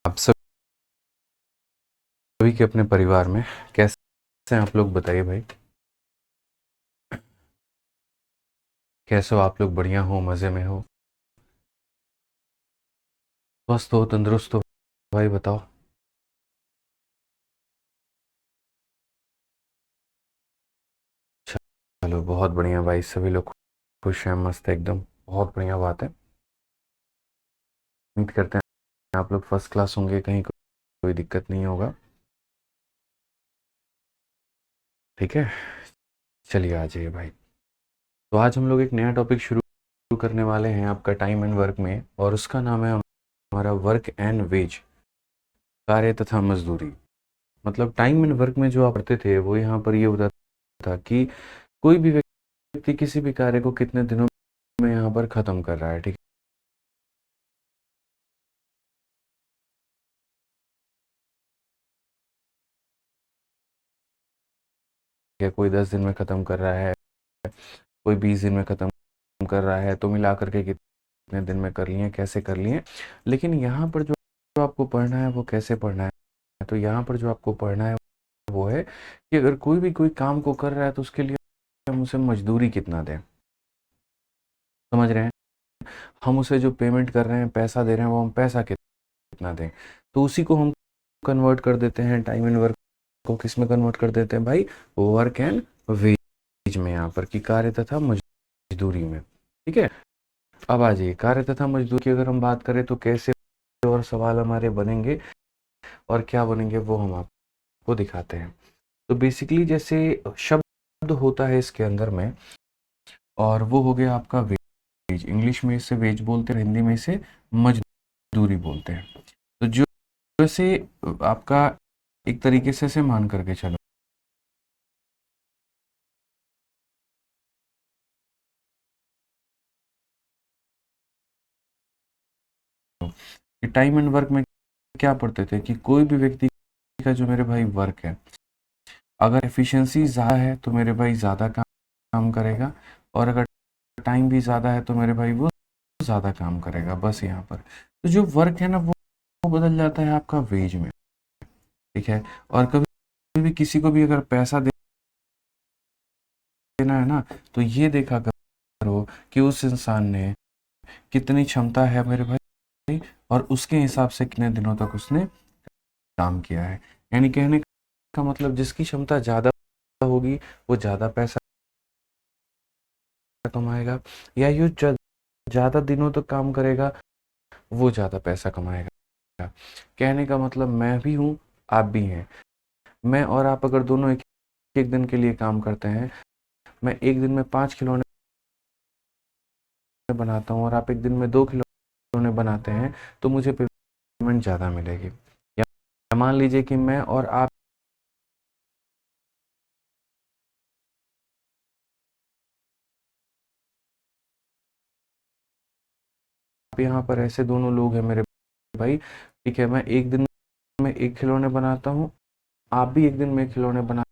आप सभी के अपने परिवार में कैसे हैं आप लोग बताइए भाई। कैसे हो आप लोग? बढ़िया हो? मज़े में हो? स्वस्थ हो? तंदुरुस्त हो? भाई बताओ। चलो बहुत बढ़िया भाई, सभी लोग खुश हैं, मस्त है एकदम। बहुत बढ़िया बात है। उम्मीद करते हैं आप लोग फर्स्ट क्लास होंगे, कहीं कोई दिक्कत नहीं होगा। ठीक है, चलिए आ जाइए भाई। तो आज हम लोग एक नया टॉपिक शुरू करने वाले हैं आपका टाइम एंड वर्क में, और उसका नाम है हमारा वर्क एंड वेज, कार्य तथा मजदूरी। मतलब टाइम एंड वर्क में जो आप करते थे वो यहाँ पर ये होता था कि कोई भी व्यक्ति किसी भी कार्य को कितने दिनों में यहाँ पर खत्म कर रहा है। ठीक है, कोई 10 दिन में खत्म कर रहा है, कोई 20 दिन में खत्म कर रहा है, तो मिला करके कितने दिन में कर लिए, कैसे कर लिए। लेकिन यहाँ पर जो आपको पढ़ना है वो कैसे पढ़ना है, तो यहाँ पर जो आपको पढ़ना है वो है कि अगर कोई भी कोई काम को कर रहा है तो उसके लिए हम उसे मजदूरी कितना दें। समझ रहे हैं? हम उसे जो पेमेंट कर रहे हैं, पैसा दे रहे हैं, वो हम पैसा कितना दें। तो उसी को हम कन्वर्ट कर देते हैं, टाइम एंड वर्क को किस में कन्वर्ट कर देते हैं भाई? वर्क एंड वेज में, यहाँ पर कि कार्य तथा मजदूरी में। ठीक है, अब आ जाइए कार्य तथा मजदूरी की अगर हम बात करें तो कैसे और सवाल हमारे बनेंगे और क्या बनेंगे वो हम आपको दिखाते हैं। तो बेसिकली जैसे शब्द होता है इसके अंदर में, और वो हो गया आपका वेज। इंग्लिश में इसे वेज बोलते हैं, हिंदी में इसे मजदूरी बोलते हैं। तो जो जैसे आपका एक तरीके से मान करके चलो कि टाइम एंड वर्क में क्या पढ़ते थे कि कोई भी व्यक्ति का जो मेरे भाई वर्क है, अगर एफिशिएंसी ज़्यादा है तो मेरे भाई ज़्यादा काम करेगा, और अगर टाइम भी ज़्यादा है तो मेरे भाई वो ज़्यादा काम करेगा। बस यहाँ पर तो जो वर्क है ना वो बदल जाता है आपका वेज में। ठीक है, और कभी भी किसी को भी अगर पैसा देना है ना, तो ये देखा करो कि उस इंसान ने कितनी क्षमता है मेरे भाई, और उसके हिसाब से कितने दिनों तक उसने काम किया है। यानी कहने का मतलब जिसकी क्षमता ज़्यादा होगी वो ज़्यादा पैसा कमाएगा, या यो ज़्यादा दिनों तक काम करेगा वो ज़्यादा पैसा कमाएगा। कहने का मतलब मैं भी हूँ, आप भी हैं। मैं और आप अगर दोनों एक एक दिन के लिए काम करते हैं, मैं एक दिन में 5 खिलौने बनाता हूँ और आप एक दिन में 2 खिलौने बनाते हैं, तो मुझे पेमेंट ज़्यादा मिलेगी। या मान लीजिए कि मैं और आप यहाँ पर ऐसे दोनों लोग हैं मेरे भाई। ठीक है, मैं एक दिन में 1 खिलौने बनाता हूँ, आप भी एक दिन में 1 खिलौने बनाते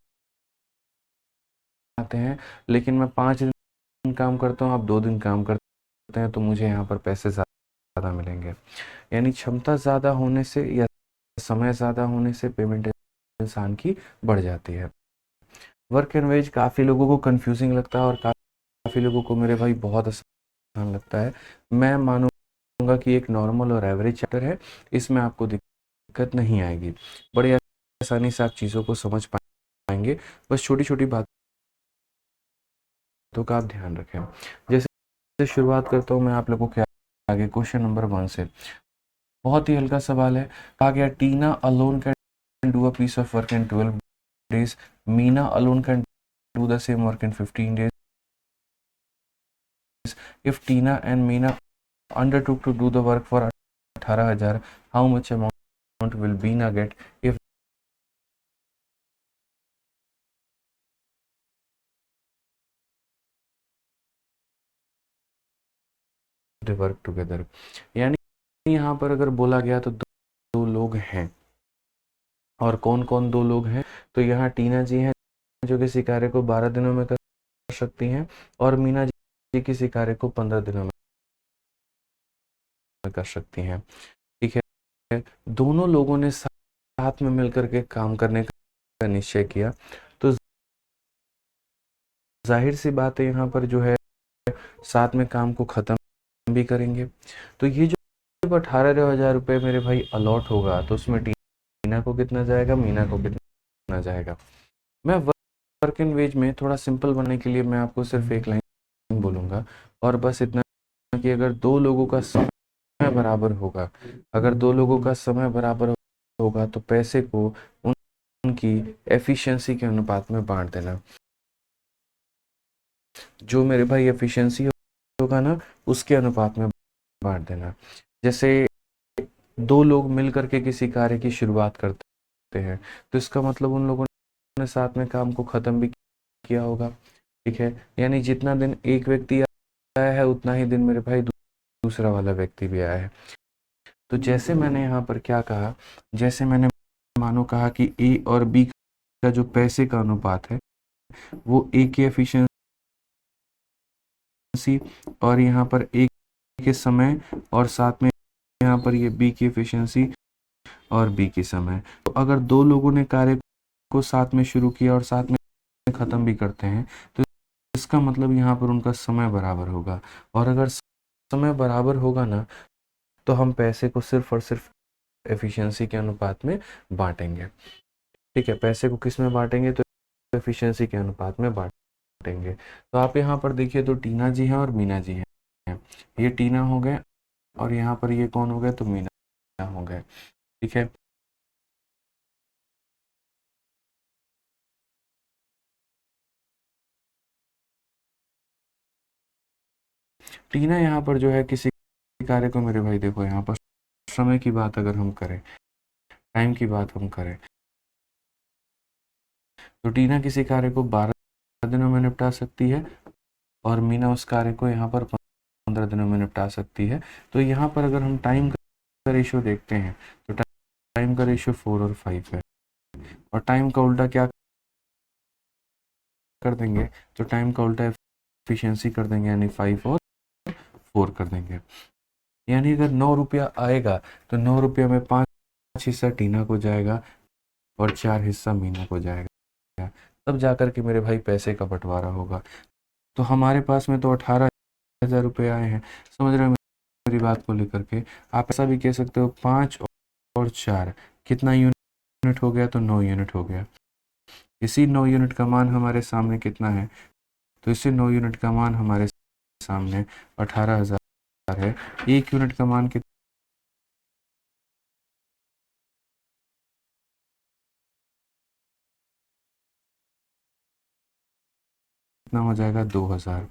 हैं, लेकिन मैं 5 दिन काम करता हूँ, आप 2 दिन काम करते हैं, तो मुझे यहाँ पर पैसे ज़्यादा मिलेंगे। यानी क्षमता ज़्यादा होने से या समय ज़्यादा होने से पेमेंट इंसान की बढ़ जाती है। वर्क एंड वेज काफ़ी लोगों को कंफ्यूजिंग लगता है और काफ़ी लोगों को मेरे भाई बहुत आसान लगता है। मैं मानूंगा कि एक नॉर्मल और एवरेज चैप्टर है, इसमें आपको दिक्कत नहीं आएगी। बड़ी आसानी से आप चीज़ों को समझ पाएंगे। बस छोटी छोटी बातों का आप ध्यान रखें। जैसे शुरुआत करता हूँ मैं आप लोगों के आगे क्वेश्चन नंबर 1 से। बहुत ही हल्का सवाल है। कहा गया Tina alone can do a piece of work in 12 days, Meena alone can do the same work in 15 days. If Tina and Meena undertook to do the work for 18,000, how much amount will Beena get if they work together? यानी यहाँ पर अगर बोला गया तो दो लोग हैं, और कौन कौन दो लोग हैं? तो यहाँ टीना जी हैं जो किसी कार्य को 12 दिनों में कर सकती हैं, और मीना जी किसी कार्य को 15 दिनों में कर सकती हैं। ठीक है, दोनों लोगों ने साथ में मिलकर के काम करने का निश्चय किया, तो जाहिर सी बात है यहाँ पर जो है साथ में काम को खत्म भी करेंगे। तो ये जो 18,000 रुपये मेरे भाई अलॉट होगा, तो उसमें टीना को कितना जाएगा, मीना को कितना जाएगा। मैं वर्क इन वेज में थोड़ा सिंपल बनने के लिए मैं आपको सिर्फ एक लाइन बोलूँगा, और बस इतना कि अगर दो लोगों का समय बराबर होगा, अगर दो लोगों का समय बराबर होगा तो पैसे को उनकी एफिशिएंसी के अनुपात में बांट देना। जो मेरे भाई एफिशिएंसी होगा ना, उसके अनुपात में बांट देना। जैसे दो लोग मिल करके किसी कार्य की शुरुआत करते हैं, तो इसका मतलब उन लोगों ने साथ में काम को खत्म भी किया होगा, ठीक है। यानी जितना दिन एक व्यक्ति आया है, उतना ही दिन मेरे भाई दूसरा वाला व्यक्ति भी आया है। तो जैसे मैंने यहाँ पर क्या कहा, जैसे मैंने मानो कहा कि ए और बी का जो पैसे का अनुपात है वो ए की एफिशिएंसी और यहाँ पर ए के समय, और साथ में यहाँ पर ये बी की एफिशिएंसी और बी की समय। तो अगर दो लोगों ने कार्य को साथ में शुरू किया और साथ में खत्म भी करते हैं, तो इसका मतलब यहाँ पर उनका समय बराबर होगा। और अगर समय बराबर होगा ना, तो हम पैसे को सिर्फ और सिर्फ एफिशिएंसी के अनुपात में बांटेंगे, ठीक है। पैसे को किस में बांटेंगे, तो एफिशिएंसी के अनुपात में बांटेंगे। तो आप यहाँ पर देखिए, तो टीना जी हैं और मीना जी हैं। ये टीना हो गए और यहाँ पर ये कौन हो गए, तो मीना हो गए, ठीक है। टीना यहाँ पर जो है किसी कार्य को, मेरे भाई देखो यहाँ पर समय की बात अगर हम करें, टाइम की बात हम करें, तो टीना किसी कार्य को 12 दिनों में निपटा सकती है और मीना उस कार्य को यहाँ पर 15 दिनों में निपटा सकती है। तो यहाँ पर अगर हम टाइम का रेशियो देखते हैं, तो टाइम का रेशियो 4 और 5 है, और टाइम का उल्टा क्या कर देंगे, तो टाइम का उल्टा एफिशिएंसी कर देंगे, यानी 5 और 4 कर देंगे। यानी अगर 9 रुपया आएगा, तो 9 रुपया में 5 हिस्सा टीना को जाएगा और 4 हिस्सा मीना को जाएगा, तब जाकर के मेरे भाई पैसे का बंटवारा होगा। तो हमारे पास में तो 18,000 रुपये आए हैं, समझ रहे हो मेरी बात को लेकर के। आप ऐसा भी कह सकते हो 5 और 4 कितना यूनिट हो गया, तो 9 यूनिट हो गया। इसी 9 यूनिट का मान हमारे सामने कितना है, तो इसी 9 यूनिट का मान हमारे सामने 18,000 है। 1 यूनिट का मान कितना हो जाएगा, 2,000।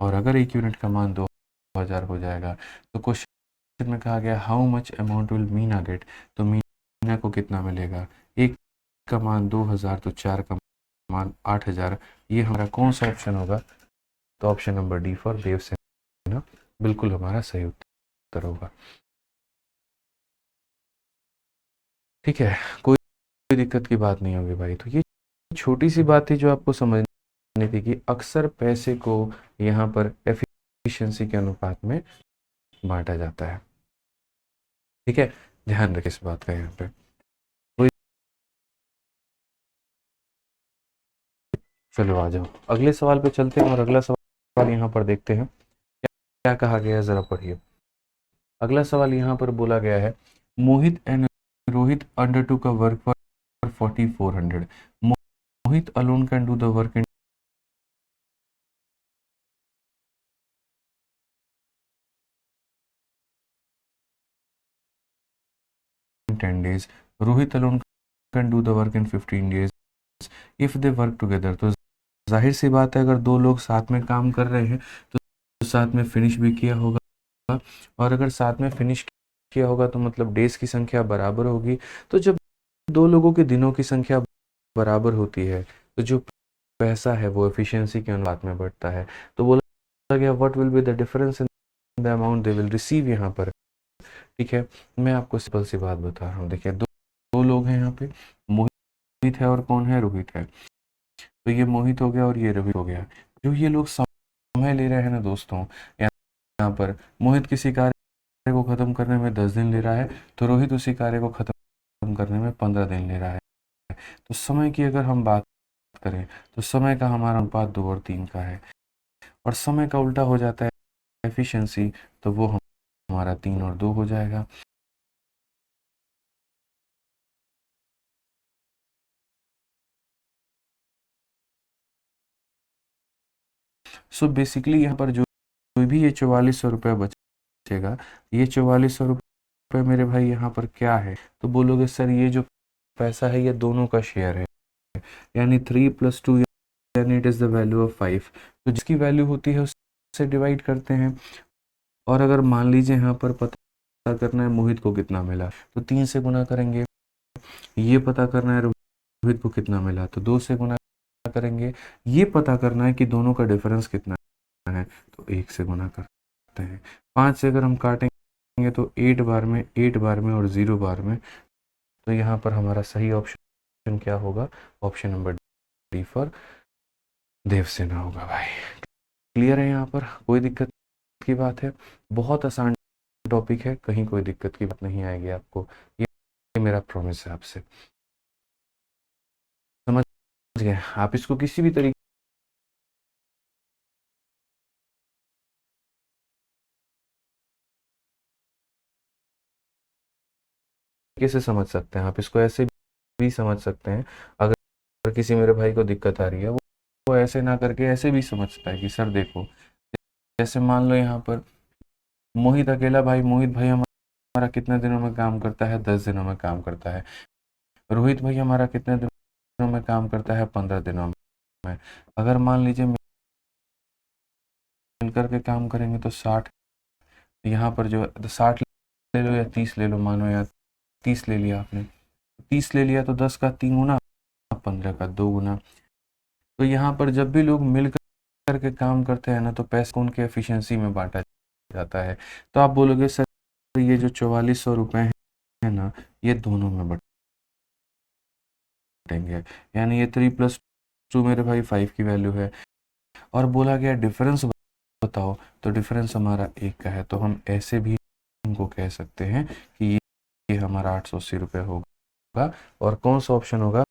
और अगर 1 यूनिट का मान 2,000 हो जाएगा, तो क्वेश्चन में कहा गया how much amount will Meena get, तो मीना को कितना मिलेगा। 1 का मान 2,000, तो 4 का मान 8,000। ये हमारा कौन सा ऑप्शन होगा, तो option number D for Devasena बिल्कुल हमारा सही उत्तर होगा, ठीक है। कोई दिक्कत की बात नहीं होगी भाई। तो ये छोटी सी बात थी जो आपको समझनी थी कि अक्सर पैसे को यहाँ पर एफिशिएंसी के अनुपात में बांटा जाता है, ठीक है। ध्यान रखें इस बात का यहाँ पे। कोई, चलो आ जाओ अगले सवाल पे चलते हैं, और अगला सवाल यहाँ पर देखते हैं क्या कहा गया है, जरा पढ़िए। अगला सवाल यहाँ पर बोला गया है, मोहित एंड रोहित अंडरटूक का work for 4,400। Mohit alone can do the work in 10 days. Rohit alone can do the work in 15 days if they work together. तो जाहिर सी बात है, अगर दो लोग साथ में काम कर रहे हैं तो साथ में फिनिश भी किया होगा, और अगर साथ में फिनिश किया होगा तो मतलब डेज की संख्या बराबर होगी। तो जब दो लोगों के दिनों की संख्या बराबर होती है, तो जो पैसा है वो एफिशिएंसी के अनुपात में बढ़ता है। तो बोला गया what will be the difference in the amount they will receive यहाँ पर, ठीक है। मैं आपको सिंपल सी बात बता रहा हूँ, देखिए दो लोग हैं यहाँ पे, मोहित है और कौन है, रोहित है। तो ये मोहित हो गया और ये रोहित हो गया। जो ये लोग समय ले रहे हैं ना दोस्तों, यहाँ पर मोहित किसी कार्य को ख़त्म करने में 10 दिन ले रहा है, तो रोहित उसी कार्य को ख़त्म करने में 15 दिन ले रहा है। तो समय की अगर हम बात करें तो समय का हमारा अनुपात 2 और 3 का है, और समय का उल्टा हो जाता है एफिशिएंसी, तो वो हमारा 3 और 2 हो जाएगा। सो बेसिकली यहाँ पर जो भी ये 4400 रुपये बचेगा, ये 4400 रुपये मेरे भाई यहाँ पर क्या है, तो बोलोगे सर ये जो पैसा है ये दोनों का शेयर है, यानी 3 + 2 यानी it is the value of 5। तो जिसकी वैल्यू होती है उससे डिवाइड करते हैं। और अगर मान लीजिए यहाँ पर पता करना है मोहित को कितना मिला, तो 3 से गुना करेंगे। ये पता करना है रोहित को कितना मिला, तो 2 से गुना करेंगे। ये पता करना है कि दोनों का डिफरेंस कितना है, तो 1 से गुना करते हैं। 5 से अगर हम काटेंगे तो 8 बार में, 8 बार में और 0 बार में, तो यहाँ पर हमारा सही ऑप्शन क्या होगा, option number D for Devasena होगा भाई। क्लियर है, यहाँ पर कोई दिक्कत की बात है? बहुत आसान टॉपिक है, कहीं कोई दिक्कत की बात नहीं आएगी आपको, ये मेरा प्रॉमिस है आपसे। समझ गए आप? इसको किसी भी तरीके से समझ सकते हैं, आप इसको ऐसे भी समझ सकते हैं। अगर किसी मेरे भाई को दिक्कत आ रही है, वो ऐसे ना करके ऐसे भी समझता है कि सर देखो, जैसे मान लो यहाँ पर मोहित अकेला भाई, मोहित भाई हमारा कितने दिनों में काम करता है, 10 दिनों में काम करता है। रोहित भाई हमारा कितने दिनों में काम करता है, 15 दिनों में। अगर मान लीजिए मिलकर के काम करेंगे तो 60, यहाँ पर जो 60 ले लो या 30 ले लो, मानो या 30 ले लिया आपने, 30 ले लिया तो 10 का 3 गुना, 15 का 2 गुना। तो यहाँ पर जब भी लोग मिलकर के काम करते हैं ना, तो पैसे को उनके एफिशिएंसी में बांटा जाता है। तो आप बोलोगे सर ये जो 4400 रुपये है ना, ये दोनों में बटेंगे, यानी ये 3 + 2 मेरे भाई 5 की वैल्यू है। और बोला गया डिफरेंस बताओ, तो डिफरेंस हमारा 1 का है, तो हम ऐसे भी इनको कह सकते हैं कि ये हमारा 880 रुपये होगा। और कौन सा ऑप्शन होगा,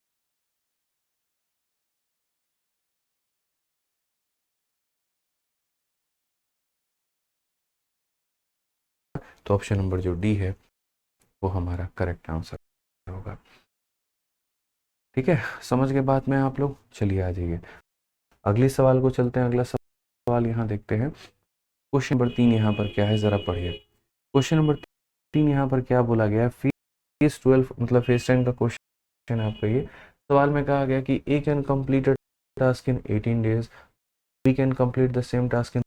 तो ऑप्शन नंबर जो डी है वो हमारा करेक्ट आंसर होगा। ठीक है, समझ के बाद में आप लोग चलिए आ जाइए अगले सवाल को चलते हैं। अगला सवाल यहाँ देखते हैं। क्वेश्चन नंबर 3 यहाँ पर क्या है, जरा पढ़िए। क्वेश्चन नंबर 3 यहाँ पर क्या बोला गया है, फेज 12 मतलब फेज 10 का क्वेश्चन है आपका ये। सवाल में कहा गया कि A can complete a task in 18 days, B can complete the same task in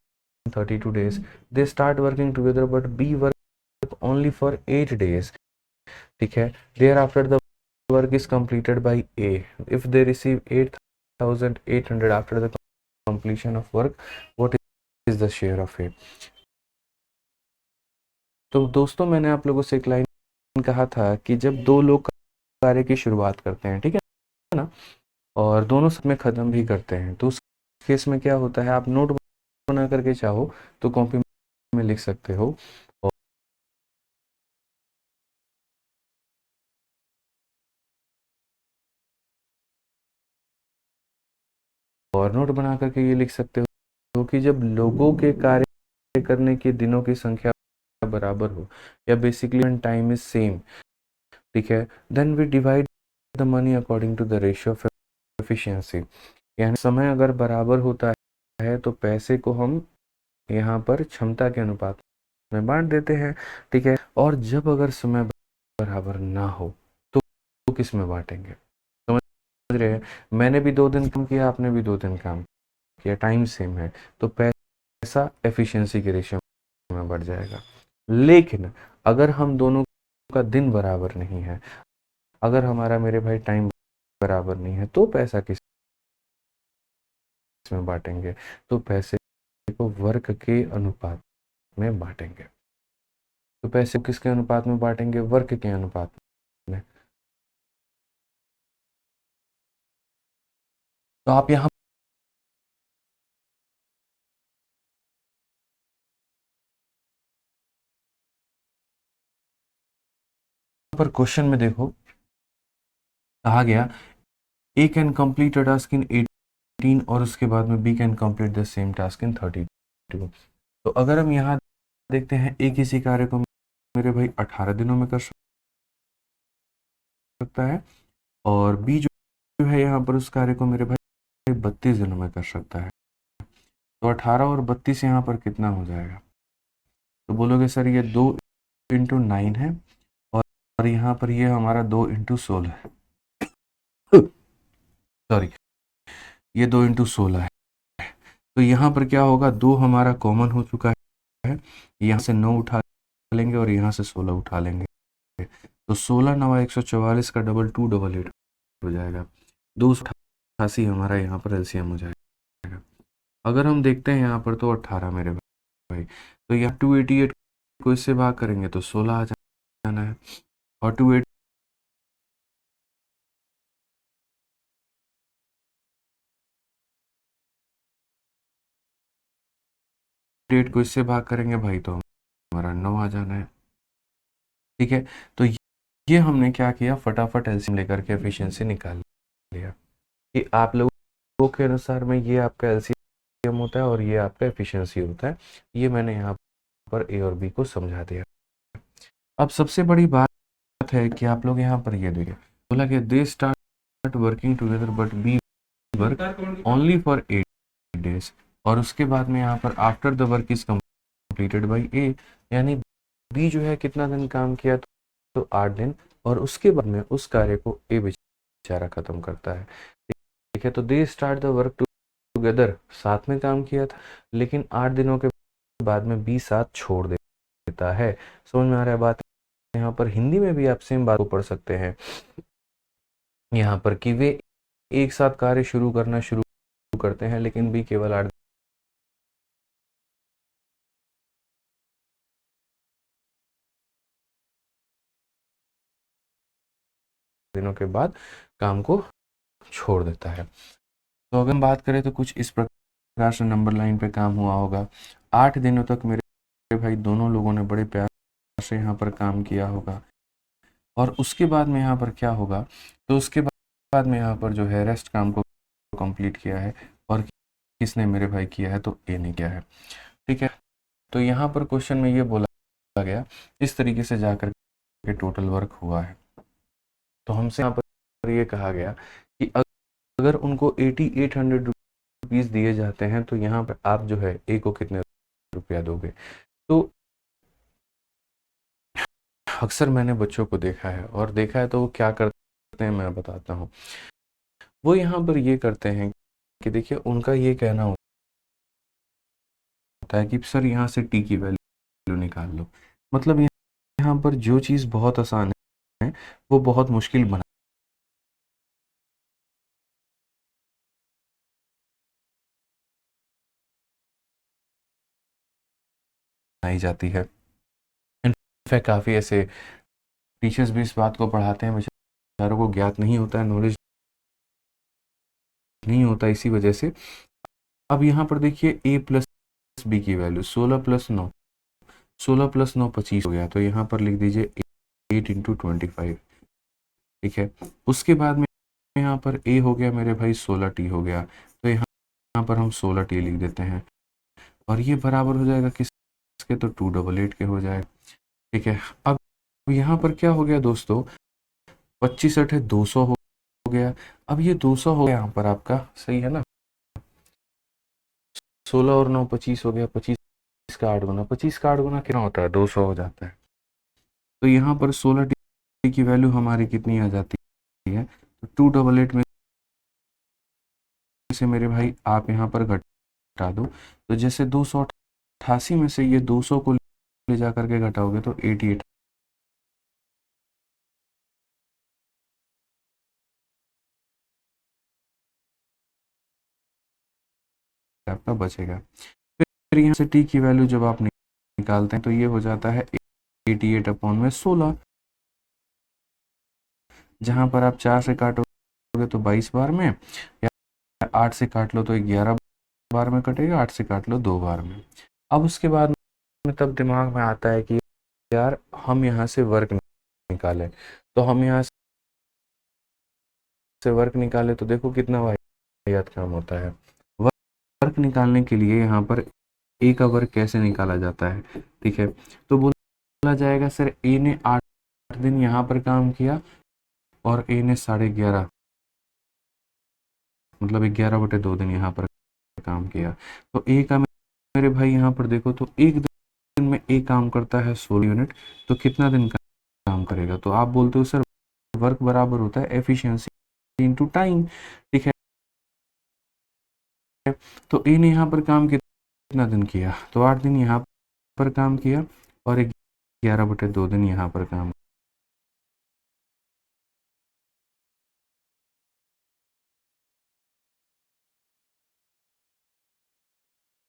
32 days. They start working together but B work only for 8 days. ठीक है, thereafter the work is completed by A. If they receive 8,800 after the completion of work, what is the share of A? तो दोस्तों मैंने आप लोगों से एक line कहा था कि जब दो लोग कार्य की शुरुआत करते हैं, ठीक है ना, और दोनों साथ में ख़त्म भी करते हैं, तो उस केस में क्या होता है, आप नोट बना करके चाहो तो कॉपी में लिख सकते हो, और नोट बना करके ये लिख सकते हो कि जब लोगों के कार्य करने के दिनों की संख्या बराबर हो, या basically when time is same, ठीक है, then we divide the money according to the ratio of efficiency. यानी समय अगर बराबर होता है तो पैसे को हम यहाँ पर क्षमता के अनुपात में बांट देते हैं, ठीक है। और जब अगर समय बराबर ना हो तो किस में बांटेंगे, समझ रहे हैं? मैंने भी 2 दिन काम किया, आपने भी 2 दिन काम किया, टाइम सेम है, तो पैसा एफिशिएंसी के रेशियो में बढ़ जाएगा। लेकिन अगर हम दोनों का दिन बराबर नहीं है, अगर हमारा मेरे भाई टाइम बराबर नहीं है, तो पैसा किस में बांटेंगे, तो पैसे को वर्क के अनुपात में बांटेंगे। तो पैसे किसके अनुपात में बांटेंगे, वर्क के अनुपात में। तो आप यहाँ पर क्वेश्चन में देखो कहा गया A can complete a task in 18 और उसके बाद में B can complete the same task in 32। तो अगर हम यहाँ देखते हैं ए किसी कार्य को मेरे भाई 18 दिनों में कर सकता है और बी जो है यहाँ पर उस कार्य को मेरे भाई 32 दिनों में कर सकता है। तो 18 और 32 यहाँ पर कितना हो जाएगा? तो बोलोगे सर ये 2 × 9 है और यहाँ पर ये हमारा 2 × 16 है। सॉरी, ये 2 × 16 है। तो यहाँ पर क्या होगा, 2 हमारा कॉमन हो चुका है, यहाँ से 9 उठा लेंगे और यहाँ से 16 उठा लेंगे। तो 16 9 144 का डबल 288 हो जाएगा। 288 हमारा यहाँ पर एलसीएम हो जाएगा। अगर हम देखते हैं यहाँ पर तो 18 मेरे भाई, तो यहाँ 288 को इससे भाग करेंगे तो 16 आ जाना है और 288 को इससे भाग करेंगे भाई तो हमारा 9 आ जाना है। ठीक है, तो ये हमने क्या किया, फटाफट एलसीएम लेकर के एफिशिएंसी निकाल लिया कि आप लोगों के अनुसार में ये आपका एलसीएम होता है और ये आपका एफिशिएंसी होता है। ये मैंने यहाँ पर ए और बी को समझा दिया। अब सबसे बड़ी बात है कि आप लोग यहाँ पर ये देखें, बोला कि they start working together but B work only for 8 days और उसके बाद में यहाँ पर after the work is completed by A, यानी बी जो है कितना दिन काम किया, तो 8 दिन, और उसके बाद में उस कार्य को ए बेचारा खत्म करता है। ठीक है, तो they start the work together, साथ में काम किया था, लेकिन 8 दिनों के बाद में बी साथ छोड़ देता है। समझ में आ रहा है बात? यहाँ पर हिंदी में भी आप सेम बात को पढ़ सकते हैं यहाँ पर कि वे एक साथ कार्य शुरू करते हैं लेकिन बी केवल 8 दिनों के बाद काम को छोड़ देता है। तो अगर हम बात करें तो कुछ इस प्रकार से नंबर लाइन पे काम हुआ होगा। 8 दिनों तक मेरे भाई दोनों लोगों ने बड़े प्यार से यहाँ पर काम किया होगा और उसके बाद में यहाँ पर क्या होगा, तो उसके बाद में यहाँ पर जो है रेस्ट काम को कंप्लीट किया है और किसने मेरे भाई किया है, तो ए ने किया है। ठीक है, तो यहाँ पर क्वेश्चन में ये बोला गया इस तरीके से जाकर के टोटल वर्क हुआ है। तो हमसे यहाँ पर ये कहा गया कि अगर उनको 8800 रुपीज़ दिए जाते हैं तो यहाँ पर आप जो है ए को कितने रुपया दोगे। तो अक्सर मैंने बच्चों को देखा है और देखा है तो वो क्या करते हैं मैं बताता हूँ। वो यहाँ पर ये करते हैं कि देखिए उनका ये कहना होता है कि सर यहाँ से टी की वैल्यू निकाल लो। मतलब यहाँ पर जो चीज़ बहुत आसान है वो बहुत मुश्किल बनाई जाती है। इनफैक्ट काफ़ी ऐसे टीचर्स भी इस बात को पढ़ाते हैं, बेचारों को ज्ञात नहीं होता है, नॉलेज नहीं होता इसी वजह से। अब यहाँ पर देखिए ए प्लस बी की वैल्यू 16 + 9, 16 + 9 25 हो गया, तो यहाँ पर लिख दीजिए 8 × 25। ठीक है, उसके बाद में यहाँ पर ए हो गया मेरे भाई 16t हो गया, तो यहाँ पर हम 16t लिख देते हैं और ये बराबर हो जाएगा किसके, तो 288 के हो जाएगा। ठीक है, अब यहाँ पर क्या हो गया दोस्तों, 25 8 200 हो गया। अब ये 200 हो गया यहाँ पर आपका, सही है ना, 16 और 9 25 हो गया, 25 का 8 गुना, 25 का 8 गुना कितना होता है, 200 हो जाता है। तो यहाँ पर 16t की वैल्यू हमारी कितनी आ जाती है, तो 288 में से मेरे भाई आप यहाँ पर घटा दो, तो जैसे 288 में से ये 200 को ले जा करके घटाओगे तो 88 आपका बचेगा। फिर यहाँ से टी की वैल्यू जब आप निकालते हैं तो ये हो जाता है 88/16, जहाँ पर आप 4 से काटोगे तो 22 बार में, या 8 से काट लो तो 11 बार में कटेगा, 8 से काट लो 2 बार में। अब उसके बाद में तब दिमाग में आता है कि यार हम यहाँ से वर्क निकालें, तो हम यहाँ से वर्क निकाले तो देखो कितना वाहियात काम होता है। वर्क निकालने के लिए यहाँ पर ए का वर्क कैसे निकाला जाता है, ठीक है। तो बोला जाएगा सर ए ने 8 दिन यहाँ पर काम किया और ए ने 11.5 मतलब 11/2 दिन यहाँ पर काम किया। तो ए का मेरे भाई यहाँ पर देखो तो एक दिन में ए काम करता है 16 यूनिट, तो कितना दिन का काम करेगा। तो आप बोलते हो सर वर्क बराबर होता है एफिशिएंसी इनटू टाइम, ठीक है। तो ए ने यहाँ पर काम कितना दिन किया, तो 8 दिन यहाँ पर काम किया और 11/2 दिन यहाँ पर काम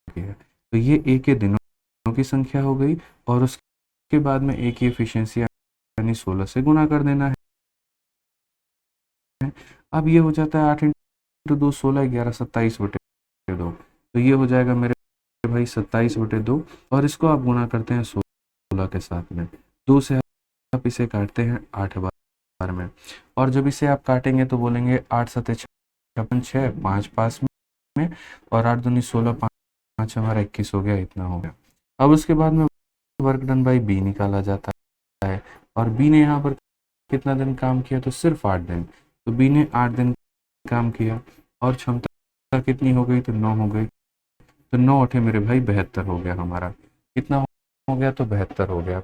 किया। तो ये ए के दिनों की संख्या हो गई और उसके बाद में ए की एफिशिएंसी यानी 16 से गुना कर देना है। अब ये हो जाता है 8 × 2 16 11 27/2, तो ये हो जाएगा मेरे भाई 27/2 और इसको आप गुना करते हैं 16 के साथ में। 2 से आप इसे काटते हैं 8 बार में, और जब इसे आप काटेंगे तो बोलेंगे 8 7 56 6 5 पास में, और 8 दूनी 16 5 हमारा 21 हो गया, इतना हो गया। अब उसके बाद में वर्क डन बाई बी निकाला जाता है, और बी ने यहाँ पर कितना दिन काम किया, तो सिर्फ 8 दिन। तो बी ने 8 दिन काम किया और क्षमता कितनी हो गई, तो 9 हो गई। तो 9 8 मेरे भाई 72 हो गया हमारा। कितना हो गया, तो 72 हो गया।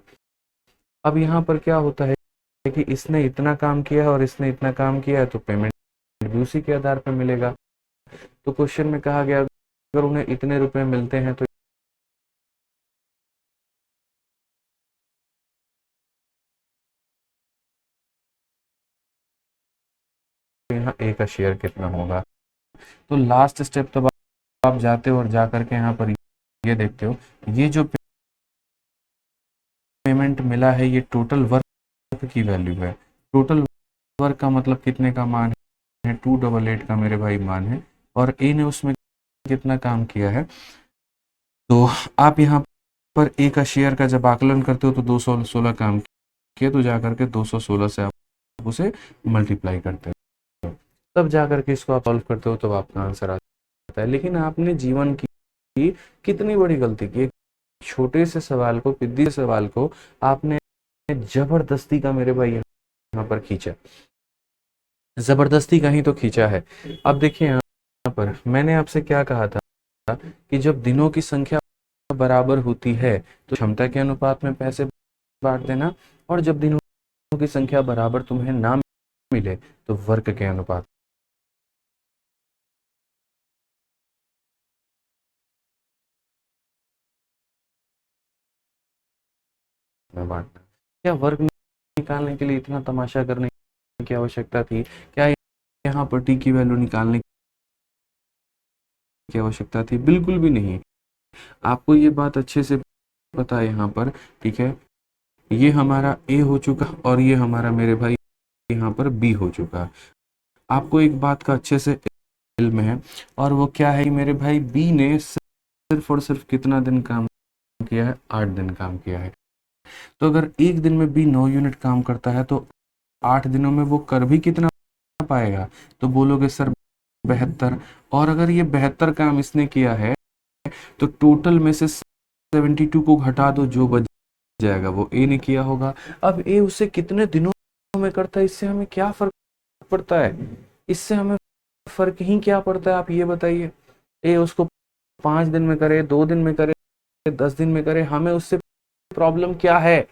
अब यहाँ पर क्या होता है कि इसने इतना काम किया और इसने इतना काम किया है, तो पेमेंट भी उसी के आधार पर मिलेगा। तो क्वेश्चन में कहा गया अगर उन्हें इतने रुपए मिलते हैं तो यहाँ ए का शेयर कितना होगा। तो लास्ट स्टेप तब आप जाते हो और जा करके यहाँ पर ये देखते हो, ये जो पेमेंट मिला है ये टोटल वर्क की वैल्यू है। टोटल वर्क का मतलब कितने का मान है, 288 का मेरे भाई मान है, और ए ने उसमें कितना काम किया है। तो आप यहाँ पर ए का शेयर का जब आकलन करते हो तो 216 काम किया, तो जाकर के 216 से आप उसे मल्टीप्लाई करते हो, तब जाकर के इसको आप सॉल्व करते हो, तब आपका आंसर आता है। लेकिन आपने जीवन की कितनी बड़ी गलती की, एक छोटे से सवाल को, पिद्दी से सवाल को आपने जबरदस्ती का मेरे भाई यहाँ पर खींचा, जबरदस्ती का ही तो खींचा है। अब देखिए यहाँ पर मैंने आपसे क्या कहा था कि जब दिनों की संख्या बराबर होती है तो क्षमता के अनुपात में पैसे बांट देना, और जब दिनों की संख्या बराबर तुम्हें ना मिले तो वर्क के अनुपात में बांटना। क्या वर्क निकालने के लिए इतना तमाशा करने की आवश्यकता थी? क्या यहाँ पर टी की वैल्यू निकालने की आवश्यकता थी? बिल्कुल भी नहीं। आपको ये बात अच्छे से पता है यहाँ पर, ठीक है। ये हमारा ए हो चुका और ये हमारा मेरे भाई यहाँ पर बी हो चुका। आपको एक बात का अच्छे से इल्म है, और वो क्या है, मेरे भाई बी ने सिर्फ और सिर्फ कितना दिन काम किया है, 8 दिन काम किया है। तो अगर एक दिन में बी 9 यूनिट काम करता है तो 8 दिनों में वो कर भी कितना पाएगा, तो बोलोगे सर 72। और अगर ये 72 काम इसने किया है तो टोटल में से 72 को घटा दो, जो बच जाएगा वो ए ने किया होगा। अब ए उसे कितने दिनों में करता है, इससे हमें क्या फर्क पड़ता है? इससे हमें फर्क ही क्या पड़ता है, आप ये बताइए। ए उसको 5 दिन में करे, 2 दिन में करे, 10 दिन में करे, हमें उससे प्रॉब्लम क्या है?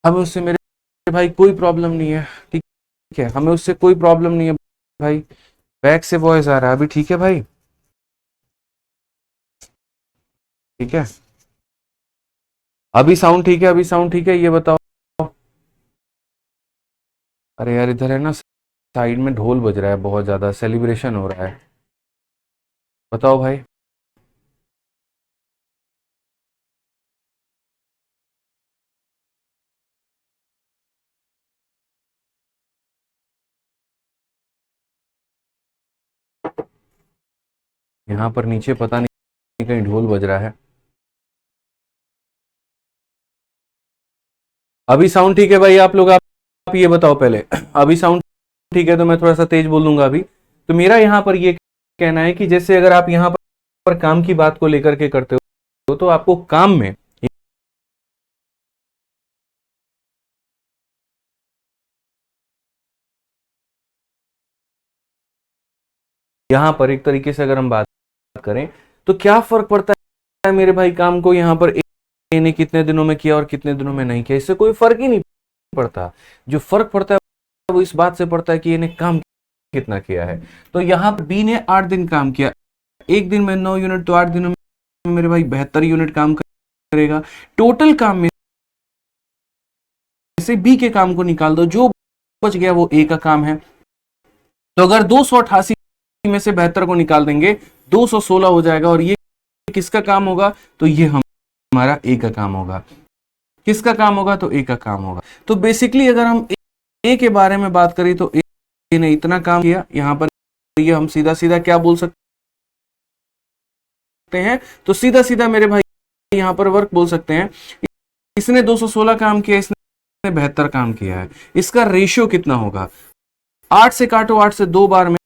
हमें उससे मेरे भाई कोई प्रॉब्लम नहीं है, ठीक है। हमें उससे कोई प्रॉब्लम नहीं है भाई। बैक से वॉइस आ रहा है अभी, ठीक है भाई, ठीक है। अभी साउंड ठीक है, अभी साउंड ठीक है, ये बताओ। अरे यार इधर है ना, साइड में ढोल बज रहा है, बहुत ज्यादा सेलिब्रेशन हो रहा है। बताओ भाई। यहाँ पर नीचे पता नहीं कहीं ढोल बज रहा है। अभी साउंड ठीक है भाई? आप लोग आप ये बताओ पहले, अभी साउंड ठीक है तो मैं थोड़ा सा तेज बोल दूंगा अभी। तो मेरा यहाँ पर ये कहना है कि जैसे अगर आप यहाँ पर काम की बात को लेकर के करते हो तो आपको काम में यहाँ पर एक तरीके से अगर हम बात करें तो क्या फर्क पड़ता है मेरे भाई काम को यहाँ पर ए ने कितने दिनों में किया और कितने दिनों में नहीं किया, इससे कोई फर्क ही नहीं पड़ता। जो फर्क पड़ता है वो इस बात से पड़ता है कि इन्हें काम कितना किया है। तो यहाँ पर बी ने 8 दिन काम किया, एक दिन में 9 यूनिट, तो 8 दिनों में मेरे भाई 72 यूनिट काम करेगा। टोटल काम में से बी के काम को निकाल दो, जो बच गया वो ए का काम है। तो अगर 288 में से 72 को निकाल देंगे 216 हो जाएगा, और ये किसका काम होगा? तो ये हमारा ए का काम होगा। किसका काम होगा? तो ए का काम होगा। तो बेसिकली अगर हम ए के बारे में बात करें तो ए ने इतना काम किया, यहां पर ये हम सीधा सीधा क्या बोल सकते हैं? तो सीधा सीधा मेरे भाई यहां पर वर्क बोल सकते हैं। इसने 216 काम किया, इसने 72 काम किया है। इसका रेशियो कितना होगा? 8 से काटो, 8 से 2 बार में,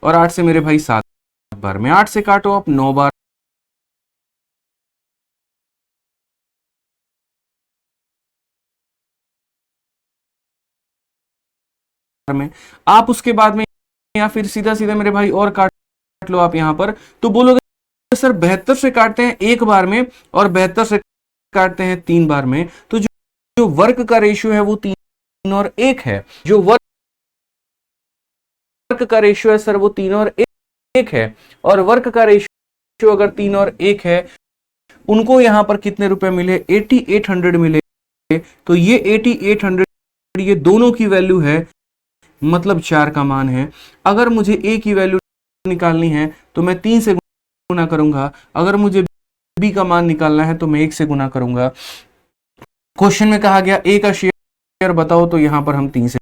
और 8 से मेरे भाई 7 बार में। 8 से काटो आप 9 बार में। आप उसके बाद में या फिर सीधा सीधा मेरे भाई और काट लो आप यहां पर, तो बोलोगे सर 72 से काटते हैं एक बार में और 72 से काटते हैं 3 बार में, तो जो वर्क का रेशियो है वो 3 और 1 है। जो वर्क का रेशियो है सर वो 3 और 1 है, और वर्क का रेशियो अगर 3 और 1 है, उनको यहां पर कितने रुपए मिले? 8800 मिले। तो ये 8800 ये दोनों की वैल्यू है, मतलब 4 का मान है। अगर मुझे ए की वैल्यू निकालनी है तो मैं 3 से गुना करूंगा, अगर मुझे बी का मान निकालना है तो मैं 1 से गुना करूंगा। क्वेश्चन में कहा गया ए का शेयर बताओ, तो यहां पर हम 3 से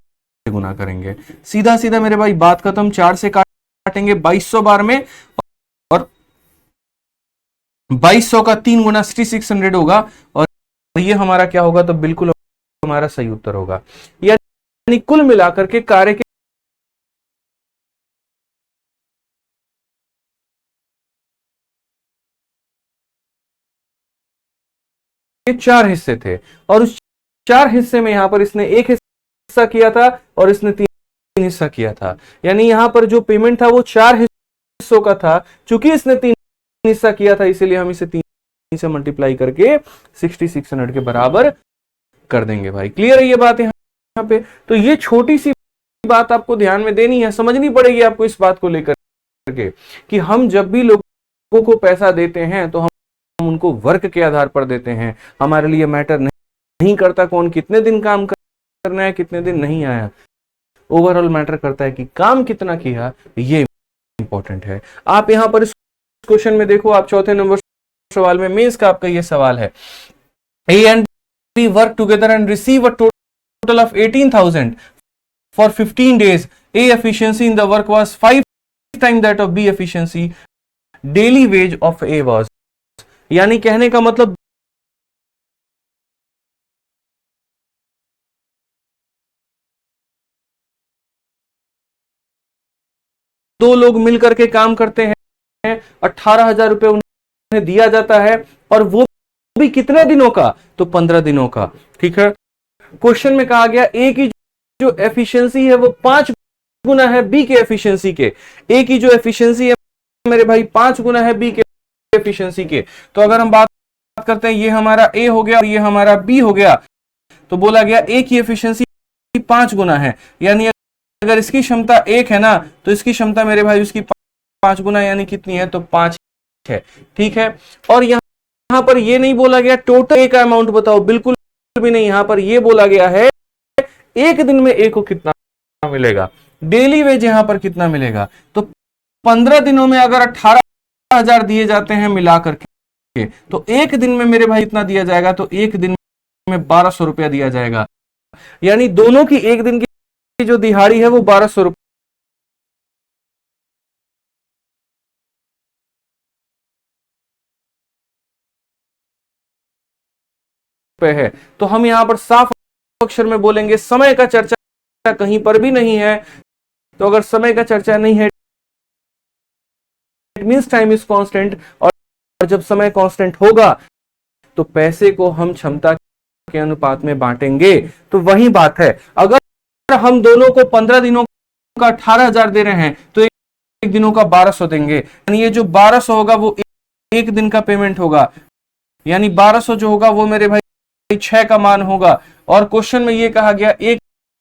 गुना करेंगे। सीधा सीधा मेरे भाई बात खत्म। 4 से काटेंगे 2200 बार में, और 2200 का 3 गुना 6600 होगा, और ये हमारा क्या होगा? तो बिल्कुल हमारा सही उत्तर होगा। यानी कुल मिलाकर के कार्य के 4 हिस्से थे, और उस 4 हिस्से में यहां पर इसने एक हिस्सा किया था और इसने 3 हिस्सा किया था। यानी यहां पर जो पेमेंट था वो 4 हिस्सों का था। चूंकि इसने 3 हिस्सा किया था, इसीलिए हम इसे 3 से मल्टीप्लाई करके 6600 के बराबर कर देंगे। भाई क्लियर है ये बात यहाँ पे? तो ये छोटी सी बात आपको ध्यान में देनी है, समझनी पड़ेगी आपको इस बात को लेकर के कि हम जब भी लोगों को पैसा देते हैं तो हम उनको वर्क के आधार पर देते हैं। हमारे लिए मैटर नहीं करता कौन कितने दिन काम करना है, कितने दिन नहीं आया। ओवरऑल मैटर करता है कि काम कितना किया, ये इंपॉर्टेंट है। आप यहां पर इस क्वेश्चन में देखो, आप चौथे नंबर सवाल में, मेंस का आपका ये सवाल है। A and B work together and receive a total of 18,000 for 15 days. A efficiency in the work was 5 times that of B efficiency. Daily wage of A was, यानी कहने का मतलब दो लोग मिलकर के काम करते हैं, 18,000 रुपए उन्हें दिया जाता है, और वो भी कितने दिनों का? तो 15 दिनों का। ठीक है। क्वेश्चन में कहा गया ए की जो एफिशिएंसी है वो 5 गुना है बी के एफिशिएंसी के। ए की जो एफिशिएंसी है मेरे भाई 5 गुना है बी के एफिशिएंसी के। तो अगर हम बात करते हैं, ये हमारा ए हो गया और ये हमारा बी हो गया, तो बोला गया ए की एफिशिएंसी 5 गुना है, यानी अगर इसकी क्षमता 1 है ना, तो इसकी क्षमता मेरे भाई उसकी 5 गुना, यानी कितनी है? तो 5 है। ठीक है। और यहां पर ये नहीं बोला गया टोटल ए का अमाउंट बताओ, बिल्कुल भी नहीं। यहां पर ये बोला गया है एक दिन में ए को कितना मिलेगा, डेली वेज यहां पर कितना मिलेगा। तो 15 दिनों में अगर 18,000 दिए जाते हैं मिलाकर के, तो एक दिन में मेरे भाई इतना दिया जाएगा, तो एक दिन में 1200 रुपया दिया जाएगा। यानी दोनों की एक दिन की जो दिहाड़ी है वो 1200 रुपया पे है, तो हम यहाँ पर साफ अक्षर में बोलेंगे समय का चर्चा कहीं पर भी नहीं है। तो अगर समय का चर्चा नहीं है, it means time is constant, और जब समय कांस्टेंट होगा तो पैसे को हम क्षमता के अनुपात में बांटेंगे। तो वही बात है, अगर हम दोनों को 15 दिनों का 18,000 दे रहे हैं तो एक दिनों का 1200 देंगे, यानी ये जो 1200 होगा वो एक दिन का पेमेंट होगा, यानी 1200 जो होगा वो मेरे भाई 6 का मान होगा। और क्वेश्चन में ये कहा गया 1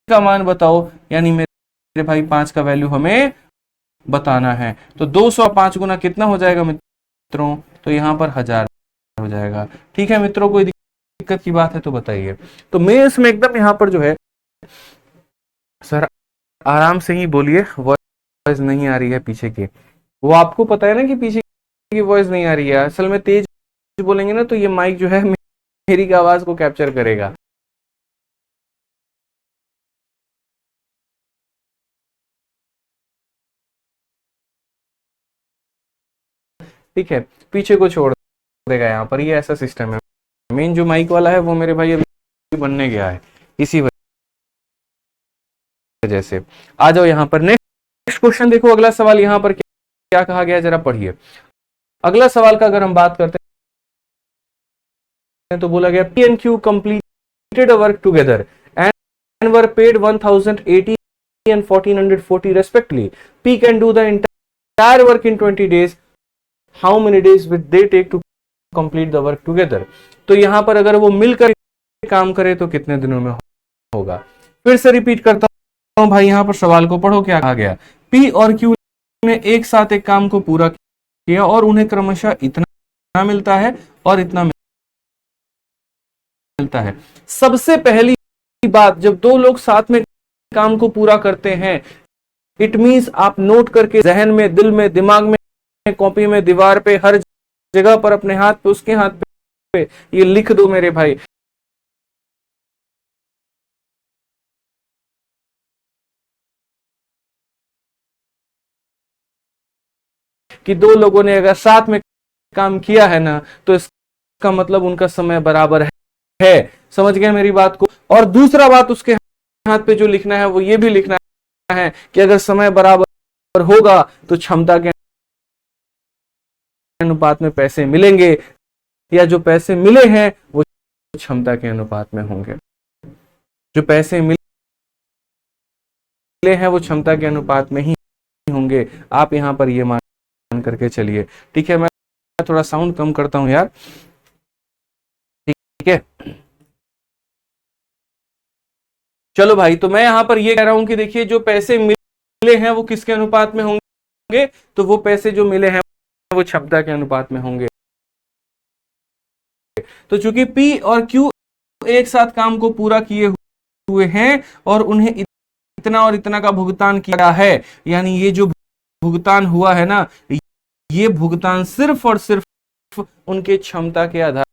का मान बताओ, यानी मेरे भाई 5 का वैल्यू हमें बताना है। तो 205 गुना कितना हो जाएगा मित्रों, तो यहां पर 1000 हो जाएगा। ठीक है मित्रों, कोई दिक्कत की बात है तो बताइए। तो मेंस में एकदम यहां पर जो है सर आराम से ही बोलिए, वॉइस नहीं आ रही है पीछे की, वो आपको पता है ना कि पीछे की वॉइस नहीं आ रही है। असल में तेज बोलेंगे ना तो ये माइक जो है मेरी आवाज को कैप्चर करेगा। ठीक है, पीछे को छोड़ देगा यहाँ पर, ये ऐसा सिस्टम है। मेन जो माइक वाला है वो मेरे भाई अभी बनने गया है, इसी वजह से। आ जाओ यहाँ पर, नेक्स्ट क्वेश्चन देखो, अगला सवाल यहाँ पर क्या कहा गया, जरा पढ़िए। अगला सवाल का अगर हम बात करते हैं तो बोला गया P and Q completed a work together and were paid 1080 and 1440 respectively. P can do the entire work in 20 days. How many days will they take to complete the work together? तो यहां पर अगर वो मिलकर काम करे तो कितने दिनों में होगा। फिर से रिपीट करता हूं भाई, यहां पर सवाल को पढ़ो, क्या कहा गया। P और Q ने एक साथ एक काम को पूरा किया और उन्हें क्रमशः इतना मिलता है और इतना मिलता है। सबसे पहली बात, जब दो लोग साथ में काम को पूरा करते हैं, इट मींस आप नोट करके जहन में, दिल में, दिमाग में, कॉपी में, दीवार पे, हर जगह पर, अपने हाथ पे, उसके हाथ पे ये लिख दो मेरे भाई। कि दो लोगों ने अगर साथ में काम किया है ना तो इसका मतलब उनका समय बराबर है। समझ गए मेरी बात को। और दूसरा बात, उसके हाथ पे जो लिखना है वो ये भी लिखना है कि अगर समय बराबर होगा तो क्षमता के अनुपात में पैसे मिलेंगे, या जो पैसे मिले हैं वो क्षमता के अनुपात में होंगे। जो पैसे मिले हैं वो क्षमता के अनुपात में ही होंगे। आप यहां पर ये मान करके चलिए। ठीक है, मैं थोड़ा साउंड कम करता हूं यार। ठीक है, चलो भाई, तो मैं यहां पर ये कह रहा हूं कि देखिए जो पैसे मिले हैं वो किसके अनुपात में होंगे, तो वो पैसे जो मिले हैं वो क्षमता के अनुपात में होंगे। तो चूंकि P और Q एक साथ काम को पूरा किए हुए हैं और उन्हें इतना और इतना का भुगतान किया है, यानी ये जो भुगतान हुआ है ना, ये भुगतान सिर्फ और सिर्फ उनके क्षमता के आधार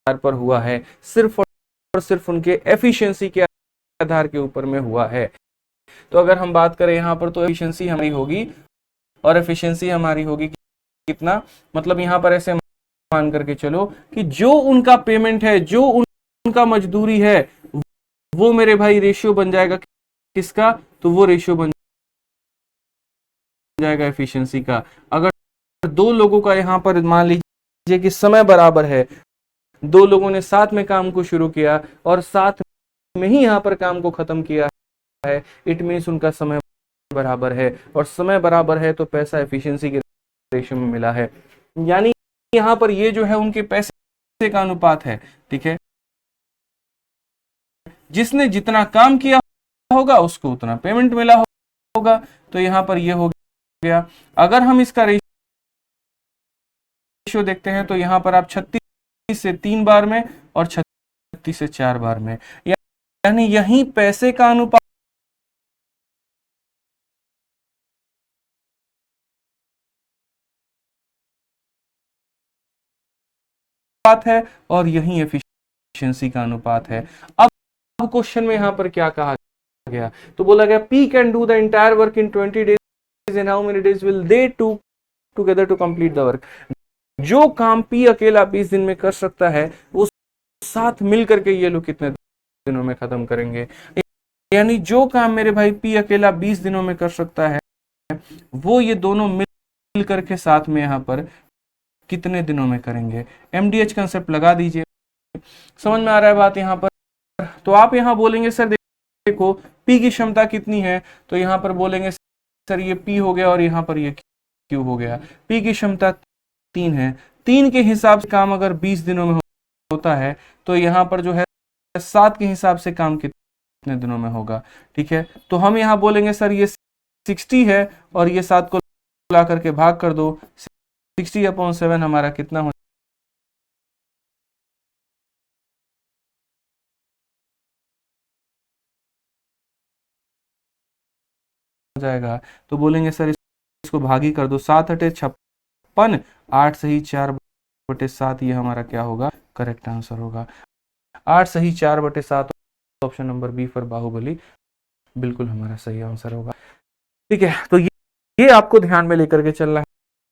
पर हुआ है, सिर्फ और सिर्फ उनके एफिशिएंसी के आधार के ऊपर में हुआ है। तो अगर हम बात करें यहाँ पर तो एफिशिएंसी हमारी होगी, और एफिशिएंसी हमारी होगी कितना, मतलब यहाँ पर ऐसे मान करके चलो कि जो उनका पेमेंट है, जो उनका मजदूरी है, वो मेरे भाई रेशियो बन जाएगा किसका, तो वो रेशियो बन जाएगा एफिशिएंसी का। अगर दो लोगों का यहाँ पर मान लीजिए कि समय बराबर है, दो लोगों ने साथ में काम को शुरू किया और साथ में ही यहाँ पर काम को खत्म किया है, इट मीन्स उनका समय बराबर है, और समय बराबर है तो पैसा एफिशिएंसी के रेशियो में मिला है, यानी यहाँ पर ये जो है उनके पैसे का अनुपात है। ठीक है, जिसने जितना काम किया होगा उसको उतना पेमेंट मिला होगा। तो यहाँ पर ये हो गया। अगर हम इसका रेशियो देखते हैं तो यहाँ पर आप 36 से 3 बार में और 36 से 4 बार में, यानी यही पैसे का अनुपात है और यही एफिशिएंसी का अनुपात है। अब क्वेश्चन में यहां पर क्या कहा गया, तो बोला गया P can do the entire work in 20 days and how many days will they two together to complete the work? जो काम P अकेला 20 दिन में कर सकता है, वो साथ मिल करके ये लोग कितने दिनों में खत्म करेंगे? यानी जो काम मेरे भाई P अकेला 20 दिनों में कर सकता है, वो ये दोनों मिल करके साथ में यहाँ पर कितने दिनों में करेंगे? MDH कंसेप्ट लगा दीजिए। समझ में आ रहा है बात यहाँ पर? तो आप यहाँ बोलेंगे सर देखो P की क्षमता कितनी है, तो यहाँ पर बोलेंगे सर ये P हो गया और यहाँ पर ये Q हो गया। P की क्षमता 3 है, 3 के हिसाब से काम अगर 20 दिनों में होता है, तो यहाँ पर जो है 7 के हिसाब से काम कितने दिनों में होगा? ठीक है, तो हम यहाँ बोलेंगे सर ये 60 है और ये 7 को ला करके भाग कर दो, 60/7 हमारा कितना हो जाएगा? तो बोलेंगे सर इसको भागी कर दो, 7 अटे 56, 8 सही 4/7, ये हमारा क्या होगा? करेक्ट आंसर होगा 8 सही 4/7। Option number B for Baahubali बिल्कुल हमारा सही आंसर होगा। ठीक है, तो ये आपको ध्यान में लेकर के चलना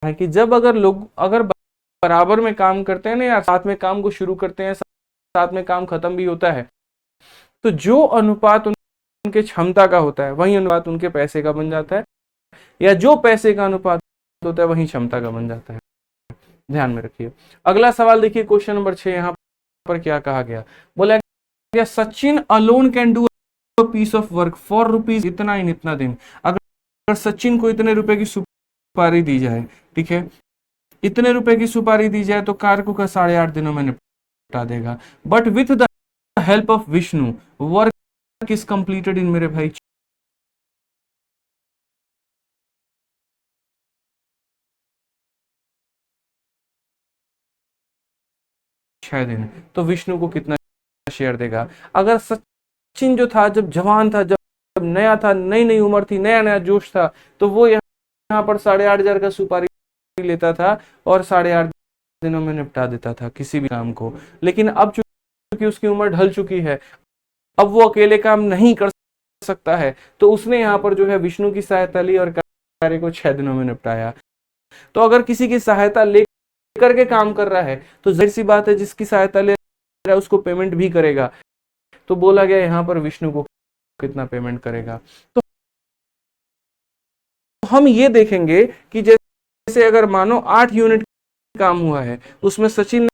है कि जब अगर लोग अगर बराबर में काम करते हैं ना, या साथ में काम को शुरू करते हैं, साथ में काम खत्म भी होता है, तो जो अनुपात उनके क्षमता का होता है वही अनुपात उनके पैसे का बन जाता है, या जो पैसे का अनुपात होता है वही क्षमता का बन जाता है। ध्यान में रखिए। अगला सवाल देखिए, क्वेश्चन नंबर 6, यहाँ पर क्या कहा गया? बोला गया Sachin alone can do piece of work for rupees इतना इन इतना दिन। अगर सचिन को इतने रुपए की सुपारी दी जाए, ठीक है, इतने रुपए की सुपारी दी जाए, तो कार्य को 8.5 दिनों में निपटा देगा। But with the help of Vishnu work is completed in मेरे भाई 6 दिन। तो विष्णु को कितना शेयर देगा? अगर सचिन जो था, जब जवान था, जब नया था, नई नई उम्र थी, नया नया जोश था, तो वो यहाँ पर 8.5 का सुपारी लेता था और 8.5 दिनों में निपटा देता था किसी भी काम को। लेकिन अब चूंकि उसकी उम्र ढल चुकी है, अब वो अकेले काम नहीं कर सकता है, तो उसने यहाँ पर जो है विष्णु की सहायता ली और कार्य को 6 दिनों में निपटाया। तो अगर किसी की सहायता लेकर के काम कर रहा है, तो जाहिर सी बात है जिसकी सहायता ले रहा है उसको पेमेंट भी करेगा। तो बोला गया यहाँ पर विष्णु को कितना पेमेंट करेगा? तो हम ये देखेंगे कि जैसे अगर मानो 8 यूनिट काम हुआ है, उसमें सचिन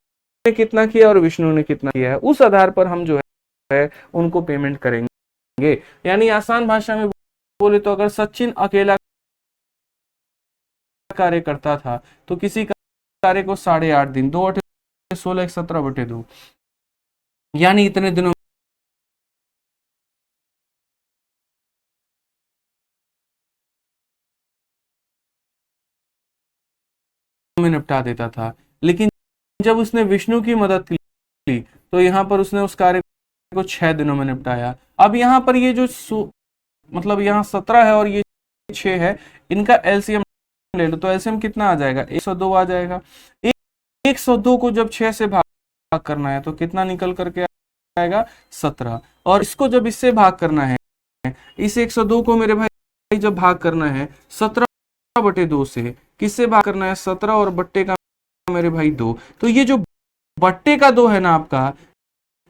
ने कितना किया और विष्णु ने कितना किया है, उस आधार पर हम जो है उनको पेमेंट करेंगे। यानी आसान भाषा में बोले तो अगर सचिन अकेला कार्य करता था, तो किसी कार्य को 8.5 दिन, 2 8 16 17/2, यानी इतने दिनों में निपटा देता था। लेकिन जब उसने विष्णु की मदद ली, तो यहाँ पर उसने उस कार्य को 6 दिनों में निपटाया। अब यहाँ पर ये जो मतलब यहाँ 17 है और ये 6 है, इनका एलसीएम ले लो, तो एलसीएम कितना आ जाएगा? 102 आ जाएगा। 102 को जब 6 से भाग करना है, तो कितना निकल करके आएगा? 17। और इसको जब इससे भाग करना है, इस 102 को मेरे भाई जब भाग करना है 17/2 से, किससे भाग करना है? 17 और बट्टे का मेरे भाई 2। तो ये जो बट्टे का 2 है ना आपका,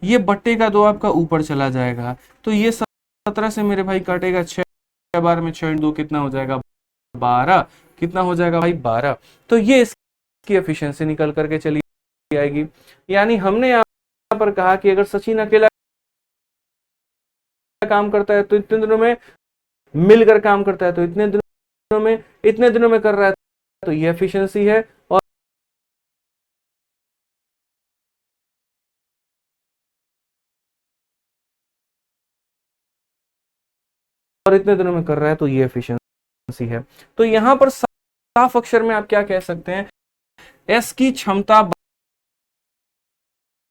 ये बट्टे का 2 आपका ऊपर चला जाएगा। तो ये 17 से मेरे भाई काटेगा 6 बार में 6 2 कितना हो जाएगा? 12। कितना हो जाएगा भाई? 12। तो ये इसकी एफिशिएंसी निकल करके चली आएगी। यानी हमने यहाँ पर कहा कि अगर सचिन अकेला काम करता है तो इतने दिनों में, मिलकर काम करता है तो इतने दिनों में कर रहा है, तो ये एफिशिएंसी है। और इतने दिनों में कर रहा है, तो ये एफिशिएंसी है। तो यहां पर साफ अक्षर में आप क्या कह सकते हैं? एस की क्षमता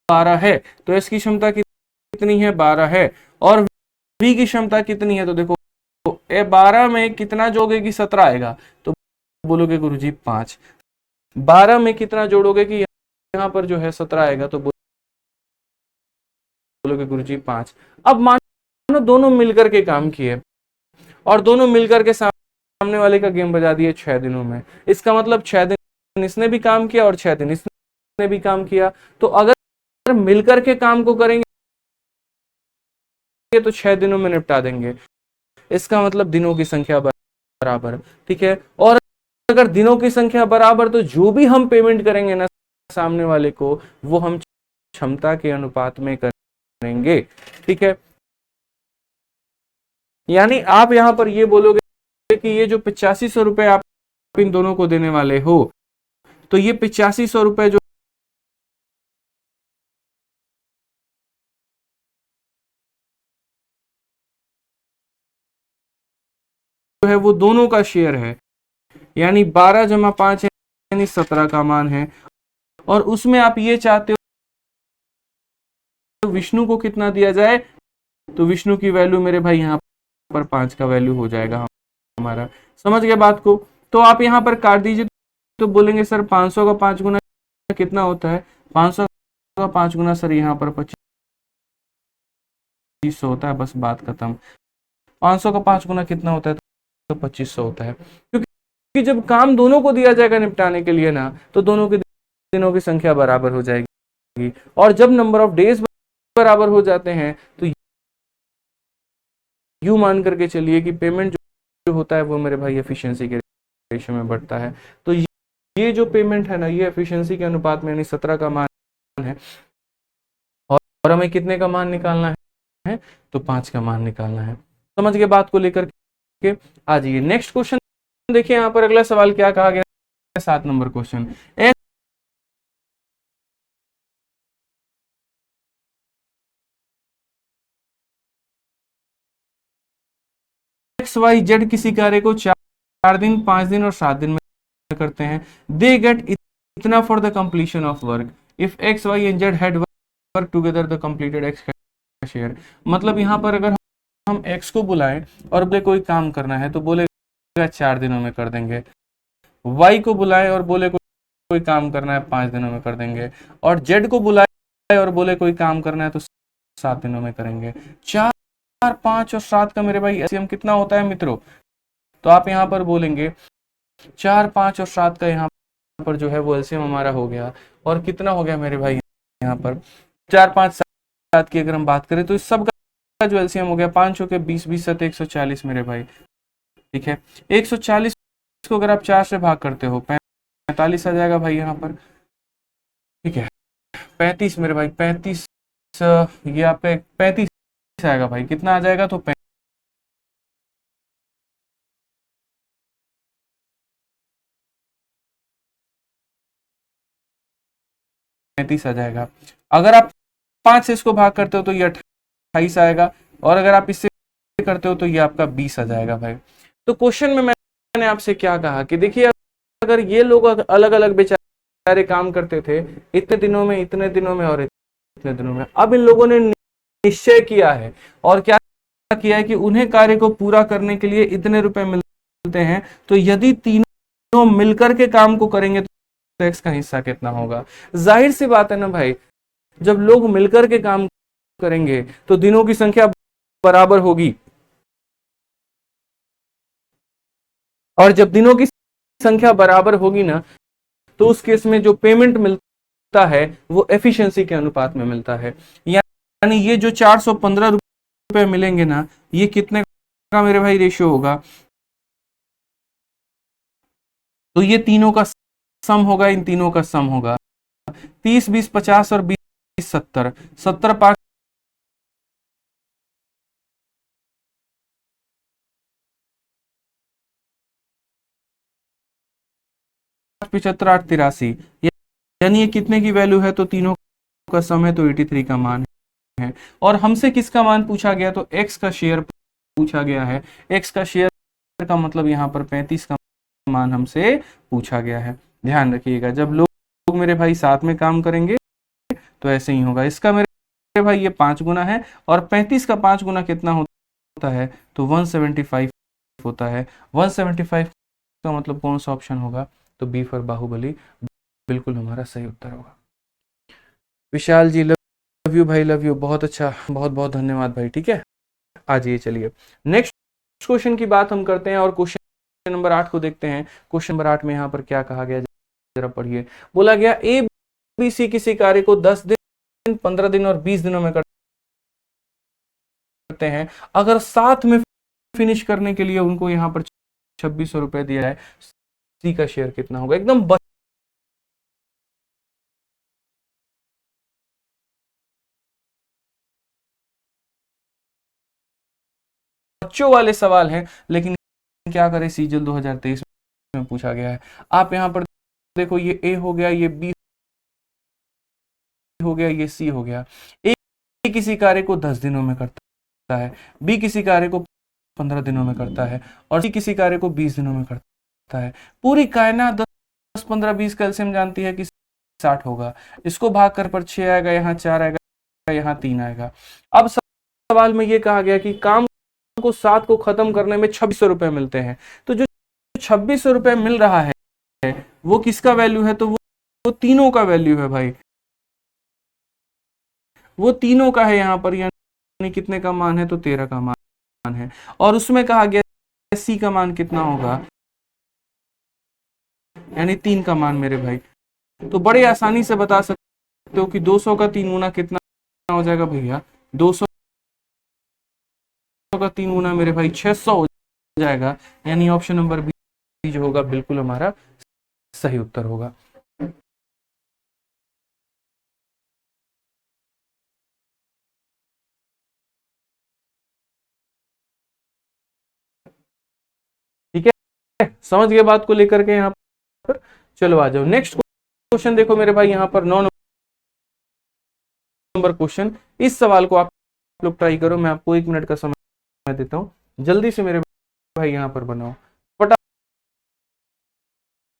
12 है, तो एस की क्षमता कितनी है? 12 है। और वी की क्षमता कितनी है? तो देखो 12 में कितना जोड़ोगे कि 17 आएगा? तो बोलोगे गुरुजी 5। 12 में कितना जोड़ोगे कि यहाँ पर जो है 17 आएगा? तो बोलोगे गुरुजी 5। अब मानो दोनों मिलकर के काम किए और दोनों मिलकर के सामने वाले का गेम बजा दिया 6 दिनों में। इसका मतलब 6 दिन इसने भी काम किया और 6 दिन इसने भी काम किया। तो अगर मिलकर के काम को करेंगे तो 6 दिनों में निपटा देंगे। इसका मतलब दिनों की संख्या बराबर, ठीक है। और अगर दिनों की संख्या बराबर तो जो भी हम पेमेंट करेंगे ना सामने वाले को, वो हम क्षमता के अनुपात में करेंगे, ठीक है। यानी आप यहां पर ये बोलोगे कि ये जो 8500 रुपए आप इन दोनों को देने वाले हो, तो ये 8500 रुपए जो है वो दोनों का शेयर है। यानी 12 जमा 5 यानी 17 का मान है। और उसमें आप ये चाहते हो विष्णु को कितना दिया जाए, तो विष्णु की वैल्यू मेरे भाई यहाँ पर 5 का वैल्यू हो जाएगा हमारा। समझ गए बात को? तो आप यहाँ पर काट दीजिए, तो बोलेंगे सर 500 का 5 गुना कितना होता है? 500 का 5 गुना सर यहाँ पर 2500 होता है। बस बात खत्म। 500 का 5 गुना कितना होता है? तो 2500 होता है। क्योंकि जब काम दोनों को दिया जाएगा निपटाने के लिए ना, तो दोनों के दिनों की संख्या बराबर हो जाएगी। और जब नंबर ऑफ डेज बराबर हो जाते हैं तो यू मान करके चलिए कि पेमेंट जो होता है वो मेरे भाई एफिशिएंसी के रेशियो में बढ़ता है। तो ये जो पेमेंट है ना, ये एफिशिएंसी के अनुपात में यानी 17 का मान है। और हमें कितने का मान निकालना है? तो 5 का मान निकालना है। समझ गए बात को लेकर के? आ जाइए नेक्स्ट क्वेश्चन देखिए। यहाँ पर अगला सवाल क्या कहा गया? 7 number question. X Y Z किसी कार्य को 4 दिन, 5 दिन और 7 दिन में करते हैं। दे गेट इतना for the completion of work. If X Y and Z had work together the completed X का शेयर। मतलब यहाँ पर अगर हम एक्स को बुलाएं और बोले कोई काम करना है तो बोलेगा 4 दिनों में कर देंगे। वाई को बुलाएं और बोले कोई काम करना है 5 दिनों में कर देंगे। और जेड को बुलाएं और बोले कोई काम करना है तो 7 दिनों में करेंगे। 4, 5 और 7 का मेरे भाई एलसीएम कितना होता है मित्रों? तो आप यहाँ पर बोलेंगे 4, 5 और 7 का यहाँ पर जो है वो एलसीएम हमारा हो गया। और कितना हो गया मेरे भाई यहाँ पर 4, 5, 7 की अगर हम बात करें तो इस सब का जो एलसीएम हो गया 5 हो गया 20, 20 7 140 मेरे भाई, ठीक है। 140 को अगर आप 4 से भाग करते हो 45 आ जाएगा भाई यहाँ पर, ठीक है। 35 मेरे भाई 35, ये आपका 35 आएगा भाई। कितना आ जाएगा? तो 35 आ जाएगा। अगर आप 5 से इसको भाग करते हो तो ये 28 आएगा। और अगर आप इससे करते हो तो ये आपका 20 आ जाएगा भाई। तो क्वेश्चन में मैंने आपसे क्या कहा कि देखिए अगर ये लोग अलग अलग बेचारे काम करते थे इतने दिनों में, इतने दिनों में और इतने दिनों में, अब इन लोगों ने निश्चय किया है और क्या किया है कि उन्हें कार्य को पूरा करने के लिए इतने रुपए मिलते हैं। तो यदि तीनों मिलकर के काम को करेंगे तो एक्स का हिस्सा कितना होगा? जाहिर सी बात है ना भाई, जब लोग मिलकर के काम करेंगे तो दिनों की संख्या बराबर होगी। और जब दिनों की संख्या बराबर होगी ना, तो उस केस में जो पेमेंट मिलता है वो एफिशिएंसी के अनुपात में मिलता है। यानी ये जो 415 रुपए मिलेंगे ना, ये कितने का मेरे भाई रेशियो होगा? तो ये तीनों का सम होगा, इन तीनों का सम होगा 30, 20, 50 और 20, 70। 70, 5, 75, 8, 83। यानी ये कितने की वैल्यू है? तो तीनों का सम है तो 83 का मान है। और हमसे किसका मान पूछा गया? तो एक्स का शेयर पूछा गया है। एक्स का शेयर का मतलब यहाँ पर 35 का मान हमसे पूछा गया है। ध्यान रखिएगा, जब लोग मेरे भाई साथ में काम करेंगे तो ऐसे ही होगा। इसका मेरे भाई ये 5 गुना है और 35 का 5 गुना कितना होता है? तो 175 होता है। 175 का मतलब कौन सा ऑप्शन होगा? तो बी फॉर बाहुबली बिल्कुल हमारा सही उत्तर होगा। विशाल जी लव यू भाई, लव यू। बहुत अच्छा, बहुत बहुत धन्यवाद भाई, ठीक है। आ जाइए, चलिए नेक्स्ट क्वेश्चन की बात हम करते हैं। और क्वेश्चन नंबर 8 को देखते हैं। क्वेश्चन नंबर 8 में यहाँ पर क्या कहा गया, जरा पढ़िए। बोला गया ए बी सी किसी कार्य को 10 दिन, 15 दिन और 20 दिनों में करते हैं। अगर साथ में फिनिश करने के लिए उनको यहाँ पर 2600 रुपए दिया है, सी का शेयर कितना होगा? एकदम बच्चों वाले सवाल हैं, लेकिन क्या करें, सीजल 2023 में पूछा गया है। आप यहाँ पर देखो, ये ए हो गया, ये बी हो गया, ये सी हो गया। ए किसी कार्य को 10 दिनों में करता है, बी किसी कार्य को 15 दिनों में करता है, और सी किसी कार्य को 20 दिनों में करता है। पूरी कायनात 10, 15, 20 का एलसीएम जानती है कि 60 होगा। इसको भाग कर पर 6 आएगा, यहाँ 4 आएगा, यहाँ 3 आएगा। अब सवाल में ये कहा गया कि काम को 7 को खत्म करने में 2600 रुपए मिलते हैं। तो जो 2600 रुपए मिल रहा है वो किसका वैल्यू है? तो वो तीनों का वैल्यू है भाई, वो तीनों का है यहाँ पर। यानी कितने का मान है? तो 13 का मान है। और उसमें कहा गया सी का मान कितना होगा, यानी 3 का मान मेरे भाई। तो बड़े आसानी से बता सकते हो कि 200 का 3 गुना कितना हो जाएगा भैया? 200 का 3 गुना मेरे भाई 600 हो जाएगा। यानी ऑप्शन नंबर बी जो होगा बिल्कुल हमारा सही उत्तर होगा। ठीक है, समझ गए बात को लेकर के यहाँ पर? चलो आ जाओ, नेक्स्ट क्वेश्चन देखो मेरे भाई। यहाँ पर 9 नंबर क्वेश्चन, इस सवाल को आप लोग ट्राई करो। मैं आपको 1 मिनट का समय देता हूँ, जल्दी से मेरे भाई यहाँ पर बनाओ,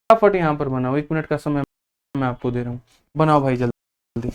फटाफट यहाँ पर बनाओ। 1 मिनट का समय मैं आपको दे रहा हूँ, बनाओ भाई जल्दी।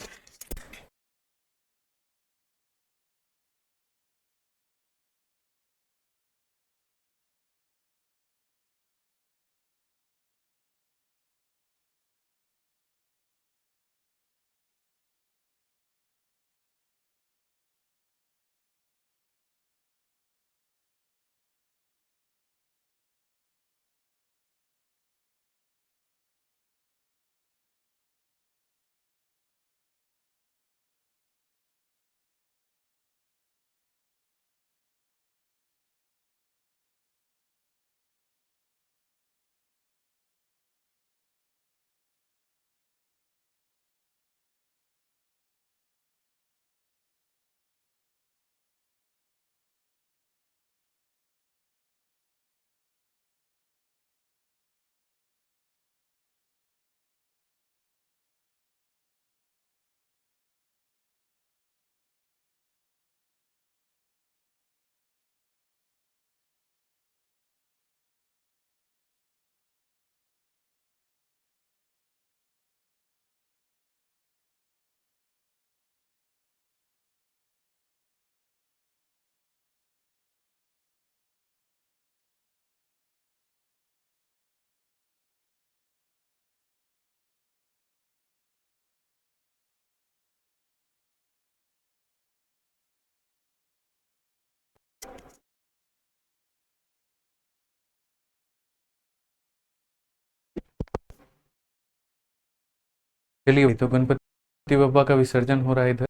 चलिए, तो गणपति बप्पा का विसर्जन हो रहा है इधर,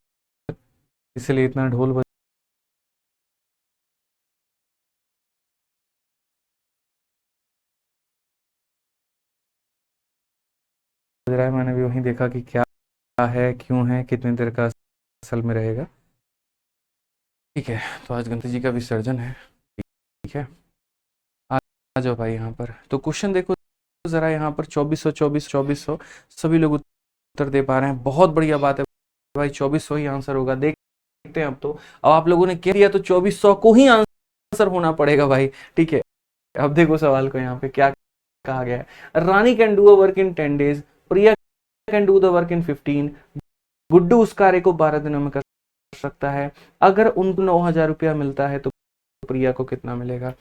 इसलिए इतना ढोल बज रहा है। मैंने भी वहीं देखा कि क्या है, क्यों है, कितनी देर का असल में रहेगा। ठीक है, तो आज गणपति जी का विसर्जन है। ठीक है, आ जाओ भाई यहाँ पर। तो क्वेश्चन देखो जरा, यहाँ पर 2400 2400 2400 सभी लोग उत्तर दे पा रहे हैं, बहुत बढ़िया बात है भाई। 2400 ही आंसर होगा, देखते हैं। अब आप लोगों ने कह दिया तो 2400 को ही आंसर होना पड़ेगा भाई। ठीक है, अब देखो सवाल को यहाँ पे क्या कहा गया है। Rani can do a work in 10 days, Priya can do the work in 15, Guddu उस कार्य को 12 दिनों में कर सकता है। अगर उनको 9000 रुपया मिलता है तो प्रिया को कितना मिलेगा?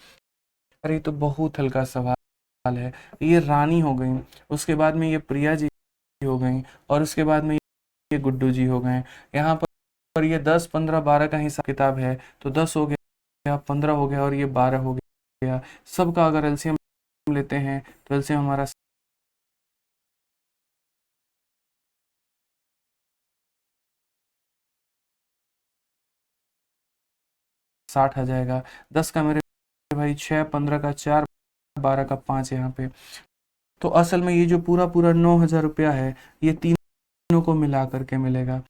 अरे तो बहुत हल्का सवाल है। ये रानी हो गई, उसके बाद में ये प्रिया जी हो गई, और उसके बाद में ये गुड्डू जी हो गए। यहाँ पर ये 10, 15, 12 का हिसाब किताब है। तो 10 हो गया, 15 हो गया, और ये 12 हो गया। सबका अगर एलसीएम लेते हैं तो एलसीएम हमारा 60 आ जाएगा। 10 का मेरे भाई 6, 15 का 4, 12 का 5 यहाँ पे। तो असल में ये जो पूरा पूरा 9,000 रुपया है ये तीनों को मिला करके मिलेगा।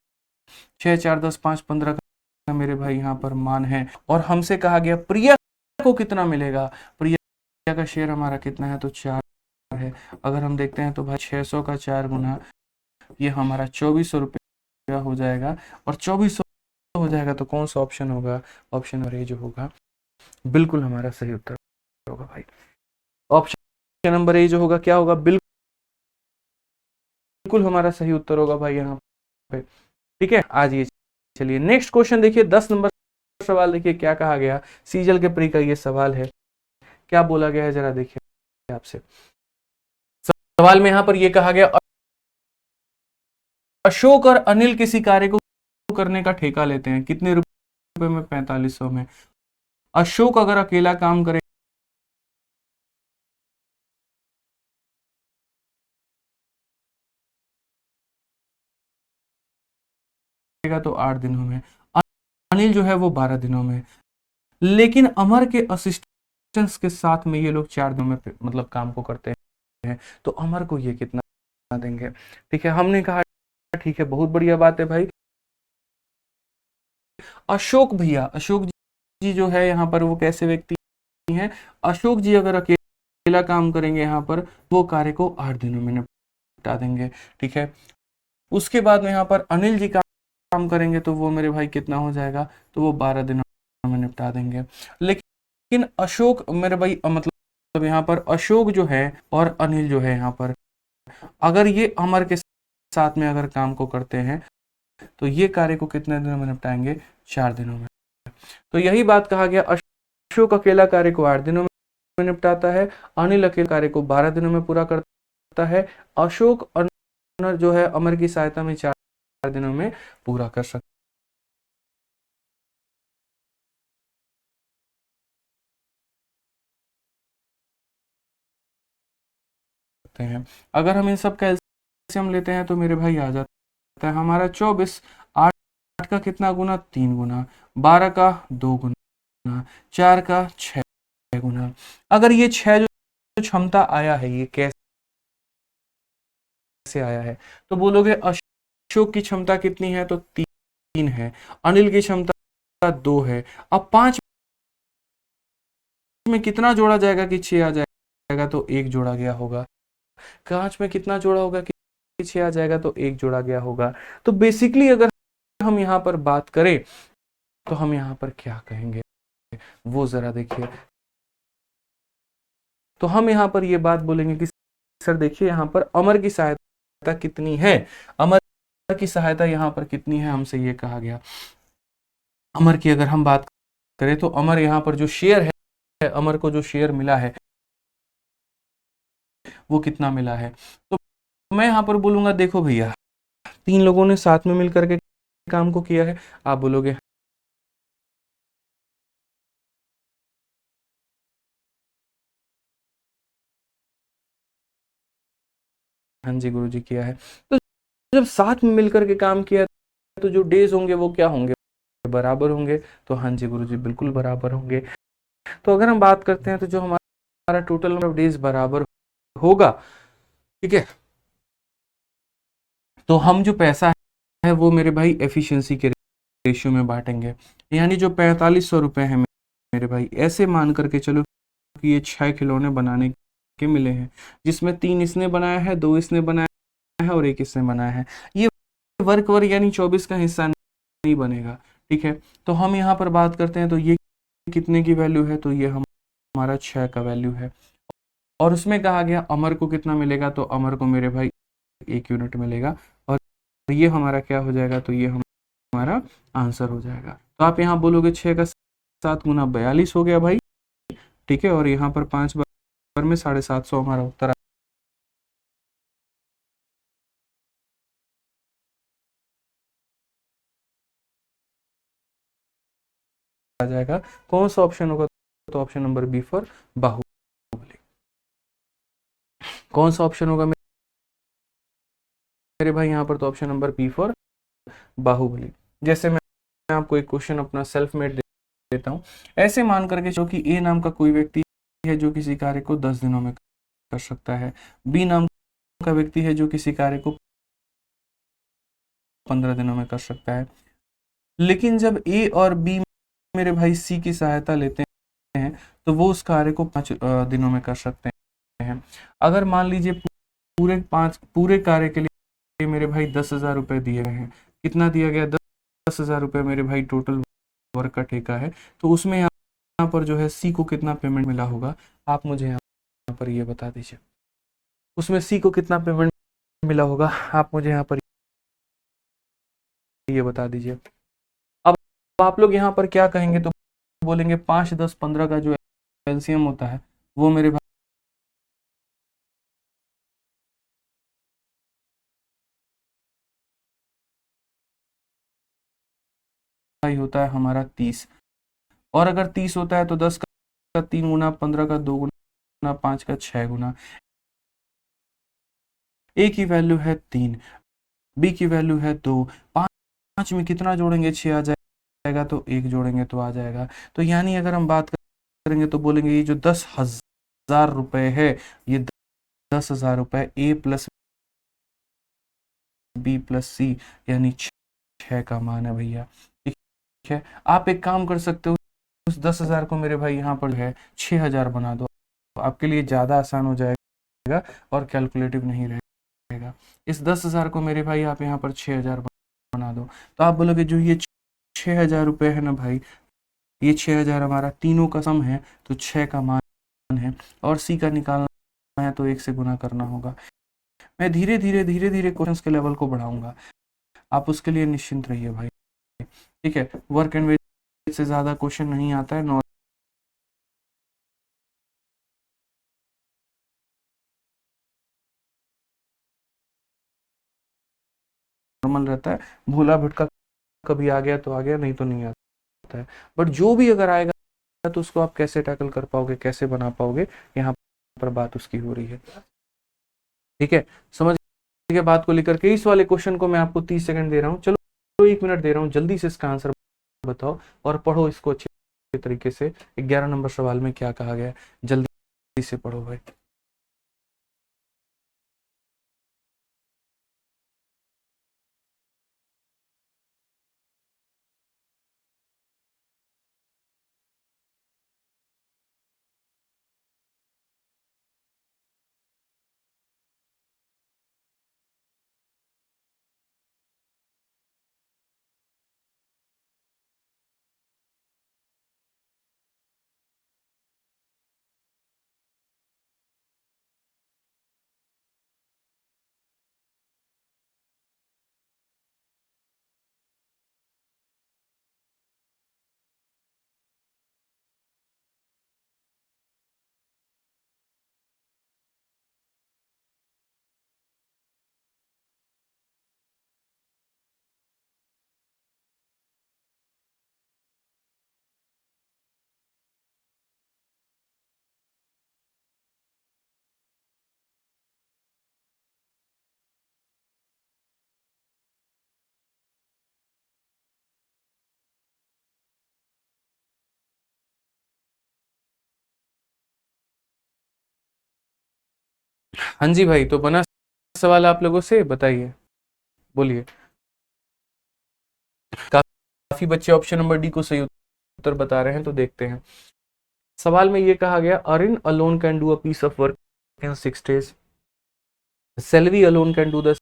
6, 4, 10, 5, 15 का मेरे भाई यहाँ पर मान है। और हमसे कहा गया प्रिया को कितना मिलेगा। प्रिया का शेयर हमारा कितना है तो 4 है। अगर हम देखते हैं तो भाई 600 का 4 गुना ये हमारा 2400 रुपया हो जाएगा। और 2400 हो जाएगा तो कौन सा ऑप्शन होगा, ऑप्शन नंबर ए जो होगा बिल्कुल हमारा सही उत्तर होगा भाई। ऑप्शन नंबर ए जो होगा क्या होगा, बिल्कुल हमारा सही उत्तर होगा भाई यहाँ पे। ठीक है, आज ये चलिए नेक्स्ट क्वेश्चन देखिए 10 नंबर सवाल देखिए क्या कहा गया। सीजल के प्री का ये सवाल है, क्या बोला गया है जरा देखिए आपसे। सवाल में यहां पर ये कहा गया अशोक और अनिल किसी कार्य को करने का ठेका लेते हैं, कितने रुपए में, 4500 में। अशोक अगर अकेला काम करेगा तो 8 दिनों में, अनिल जो है वो 12 दिनों में। लेकिन अमर के असिस्टेंट्स के साथ में ये लोग 4 दिनों में मतलब काम को करते हैं, तो अमर को ये कितना देंगे। ठीक है, हमने कहा ठीक है बहुत बढ़िया बात है भाई। अशोक भैया, अशोक जी जो है यहाँ पर वो कैसे व्यक्ति हैं, अशोक जी अगर अकेला काम करेंगे यहाँ पर वो कार्य को 8 दिनों में निपटा देंगे। ठीक है, उसके बाद में यहाँ पर अनिल जी काम करेंगे तो वो मेरे भाई कितना हो जाएगा तो वो 12 दिनों में निपटा देंगे। लेकिन अशोक मेरे भाई मतलब यहाँ पर अशोक जो है और अनिल जो है यहाँ पर अगर ये अमर के साथ में अगर काम को करते हैं तो ये कार्य को कितने दिनों में निपटाएंगे, 4 दिनों में। तो यही बात कहा गया, अशोक अकेला कार्य को 8 दिनों में निपटाता है, अनिल अकेले कार्य को 12 दिनों में पूरा करता है। अशोक अनर जो है अमर की सहायता में 4 दिनों में पूरा कर सकते हैं। अगर हम इन सब का एलसीएम लेते हैं तो मेरे भाई आ जाता है हमारा 24। 8 का कितना गुना, 3 गुना, 12 का 2 गुना, 4 का 6 गुना। अगर ये 6 जो क्षमता आया है ये कैसे आया है, तो बोलोगे अशोक की क्षमता कितनी है तो 3 है, अनिल की क्षमता 2 है। अब 5 में कितना जोड़ा जाएगा कि 6 आ जाएगा तो 1 जोड़ा गया होगा। 5 में कितना जोड़ा होगा कि 6 आ जाएगा तो 1 जोड़ा गया होगा। तो बेसिकली अगर हम यहाँ पर बात करें तो हम यहाँ पर क्या कहेंगे वो जरा देखिए। तो हम यहाँ पर ये बात बोलेंगे कि सर देखिए यहाँ पर अमर की सहायता कितनी है, अमर की सहायता यहाँ पर कितनी है, हमसे ये कहा गया। अमर की अगर हम बात करें तो अमर यहाँ पर जो शेयर है, अमर को जो शेयर मिला है वो कितना मिला है। तो मैं यहाँ पर बोलूंगा देखो भैया 3 लोगों ने साथ में मिलकर के काम को किया है। आप बोलोगे हाँ जी गुरु जी किया है। तो जब साथ में मिलकर के काम किया तो जो डेज होंगे वो क्या होंगे, बराबर होंगे। तो हाँ जी गुरु जी बिल्कुल बराबर होंगे। तो अगर हम बात करते हैं तो जो हमारा टोटल नंबर ऑफ डेज बराबर होगा, ठीक है, तो हम जो पैसा है वो मेरे भाई एफिशिएंसी के रेशियो में बांटेंगे। यानी जो 4500 रुपए है मेरे भाई ऐसे मान करके चलो कि ये 6 खिलौने बनाने के मिले हैं, जिसमें 3 इसने बनाया है, 2 इसने बनाया है और 1 इसने बनाया है। ये वर्क वर्क यानी 24 का हिस्सा नहीं बनेगा। ठीक है, तो हम यहाँ पर बात करते हैं तो ये कितने की वैल्यू है तो ये हमारा 6 का वैल्यू है। और उसमें कहा गया अमर को कितना मिलेगा तो अमर को मेरे भाई 1 यूनिट मिलेगा। और ये हमारा क्या हो जाएगा तो ये हमारा आंसर हो जाएगा। तो आप यहाँ बोलोगे 6 का 7 गुना 42 हो गया भाई। ठीक है, और यहाँ पर 5 बार में 750 हमारा उत्तर आ जाएगा। कौन सा ऑप्शन होगा तो option number B for Baahubali. कौन सा ऑप्शन होगा मेरे भाई यहाँ पर? तो option number B for Baahubali. जैसे मैं आपको एक क्वेश्चन अपना सेल्फ मेड देता हूँ। ऐसे मान करके जो कि ए नाम का कोई व्यक्ति है जो किसी कार्य को 10 दिनों में कर सकता है, बी नाम का व्यक्ति है जो किसी कार्य को 15 दिनों में कर सकता है, लेकिन जब ए और बी मेरे भाई सी की सहायता लेते हैं तो वो उस कार्य को 5 दिनों में कर सकते हैं। अगर मान लीजिए पूरे कार्य के लिए मेरे भाई 10,000 रुपए दिए गए हैं। कितना दिया गया? 10,000 रुपए मेरे भाई टोटल वर्क का ठेका है। तो उसमें यहाँ पर जो है सी को कितना पेमेंट मिला होगा, आप मुझे यहाँ पर ये बता दीजिए। उसमें सी को कितना पेमेंट मिला होगा, आप मुझे यहाँ पर ये बता दीजिए। अब आप लोग यहाँ पर क्या कहेंगे? तो बोलेंगे 5, 10, 15 का जो एलसीएम होता है वो मेरे भाई होता है हमारा 30। और अगर 30 होता है तो 10 का 3 गुना, 15 का 2 गुना, 5 का 6 गुना। ए की वैल्यू है 3, बी की वैल्यू है 2। 5 में कितना जोड़ेंगे? 6 आ जाएगा, तो 1 जोड़ेंगे तो आ जाएगा। तो यानी अगर हम बात करेंगे तो बोलेंगे ये जो 10,000 रुपए है, ये 10,000 रुपए ए प्लस बी प्लस सी यानी 6 का मान है भैया। ठीक है, आप एक काम कर सकते हो, उस 10,000 को मेरे भाई यहाँ पर है 6,000 बना दो, तो आपके लिए ज़्यादा आसान हो जाएगा और कैलकुलेटिव नहीं रहेगा। इस 10,000 को मेरे भाई आप यहाँ पर 6,000 बना दो, तो आप बोलोगे जो ये 6,000 रुपये है ना भाई, ये 6,000 हमारा तीनों का सम है, तो 6 का मान है, और सी का निकालना है तो 1 से गुना करना होगा। मैं धीरे धीरे क्वेश्चंस के लेवल को बढ़ाऊंगा, आप उसके लिए निश्चिंत रहिए भाई। ठीक है, वर्क एंड वेज से ज़्यादा क्वेश्चन नहीं आता है, नॉर्मल रहता है। भूला भटका कभी आ गया तो आ गया, नहीं तो नहीं आता है। बट जो भी अगर आएगा तो उसको आप कैसे टैकल कर पाओगे, कैसे बना पाओगे, यहाँ पर बात उसकी हो रही है। ठीक है, समझ के बात को लेकर के इस वाले क्वेश्चन को मैं आपको 30 सेकंड दे रहा हूँ, चलो 1 मिनट दे रहा हूँ, जल्दी से इसका आंसर बताओ और पढ़ो इसको अच्छे तरीके से। 11 नंबर सवाल में क्या कहा गया है, जल्दी से पढ़ो भाई। हाँ जी भाई, तो बना सवाल आप लोगों से, बताइए, बोलिए। काफी बच्चे ऑप्शन नंबर डी को सही उत्तर बता रहे हैं, तो देखते हैं। सवाल में ये कहा गया, Arin alone can do a piece of work in 6 days, Selvi alone can do the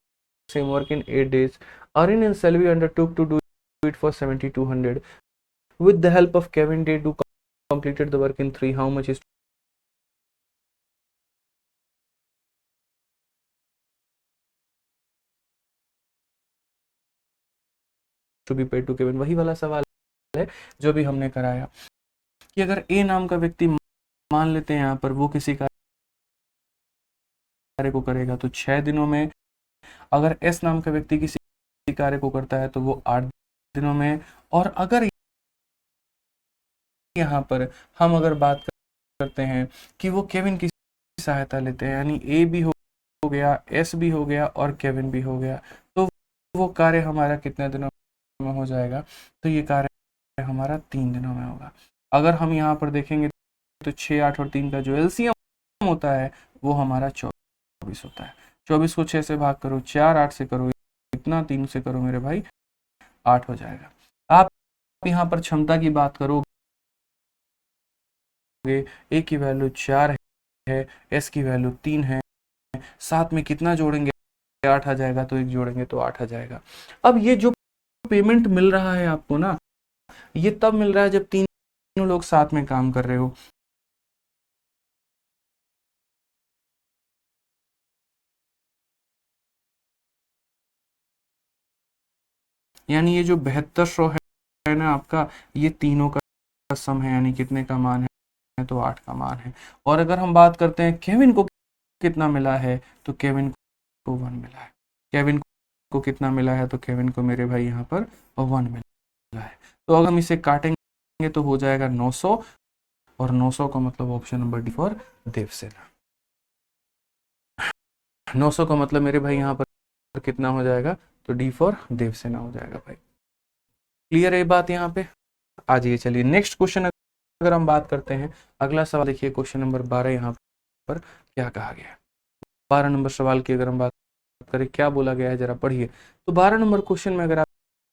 same work in 8 days. Arin and Selvi undertook to do it for 7,200. With the help of Kevin, they do completed the work in 3. How much is to be paid to Kevin? वही वाला सवाल है जो भी हमने कराया, कि अगर ए नाम का व्यक्ति मान लेते हैं यहाँ पर वो किसी कार्य को करेगा तो 6 दिनों में, अगर एस नाम का व्यक्ति किसी कार्य को करता है तो वो 8 दिनों में, और अगर यहाँ पर हम अगर बात करते हैं कि वो केविन की सहायता लेते हैं, यानी ए भी हो गया, एस भी हो गया और केविन भी हो गया, तो वो कार्य हमारा कितने दिनों में हो जाएगा? तो ये कार्य हमारा 3 दिनों में होगा। अगर हम यहाँ पर देखेंगे तो 6, 8 और 3 का जो एलसीएम होता है वो हमारा 24 होता है। 24 को 6 से भाग करो, 4, 8 से करो इतना, 3 से करो मेरे भाई 8 हो जाएगा। आप यहाँ पर क्षमता की बात करोगे, ए की वैल्यू 4 है, एस की वैल्यू 3 है, साथ में कितना जोड़ेंगे? 8 आ जाएगा, तो 1 जोड़ेंगे तो 8 आ जाएगा। अब ये जो पेमेंट मिल रहा है आपको ना, ये तब मिल रहा है जब तीनों लोग साथ में काम कर रहे हो। यानी ये जो 7200 है ना आपका, ये तीनों का सम है, यानी कितने का मान है? तो 8 का मान है। और अगर हम बात करते हैं केविन को कितना मिला है, तो केविन को 1 मिला है। केविन को कितना मिला है? तो केविन को मेरे भाई यहाँ पर 1 मिला है। तो अगर हम इसे काटेंगे तो हो जाएगा 900, और 900 का मतलब option number D for Devasena. 900 का मतलब मेरे भाई यहाँ पर कितना हो जाएगा? तो डी फॉर देवसेना हो जाएगा भाई। क्लियर है ये बात यहाँ पे? आ जाइए, चलिए नेक्स्ट क्वेश्चन अगर हम बात करते हैं, अगला सवाल देखिए, क्वेश्चन नंबर 12 यहाँ पर क्या कहा गया है। 12 नंबर सवाल की अगर हम बात करें, क्या बोला गया है, जरा पढ़िए। तो 12 नंबर क्वेश्चन में अगर आप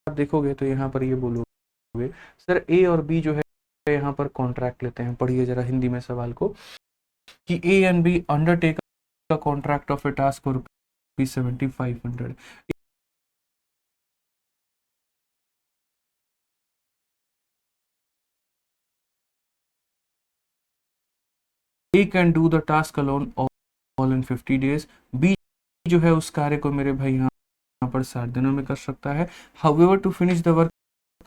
देखोगे तो यहाँ पर ये बोलोगे सर ए और बी जो है यहाँ पर कॉन्ट्रैक्ट लेते हैं। पढ़िए जरा हिंदी में सवाल को, कि A and B undertake a contract of a task for ₹7500। A can do the task alone all in 50 days. B जो है उस कार्य को मेरे भाई यहाँ पर 60 दिनों में कर सकता है। However, to finish the work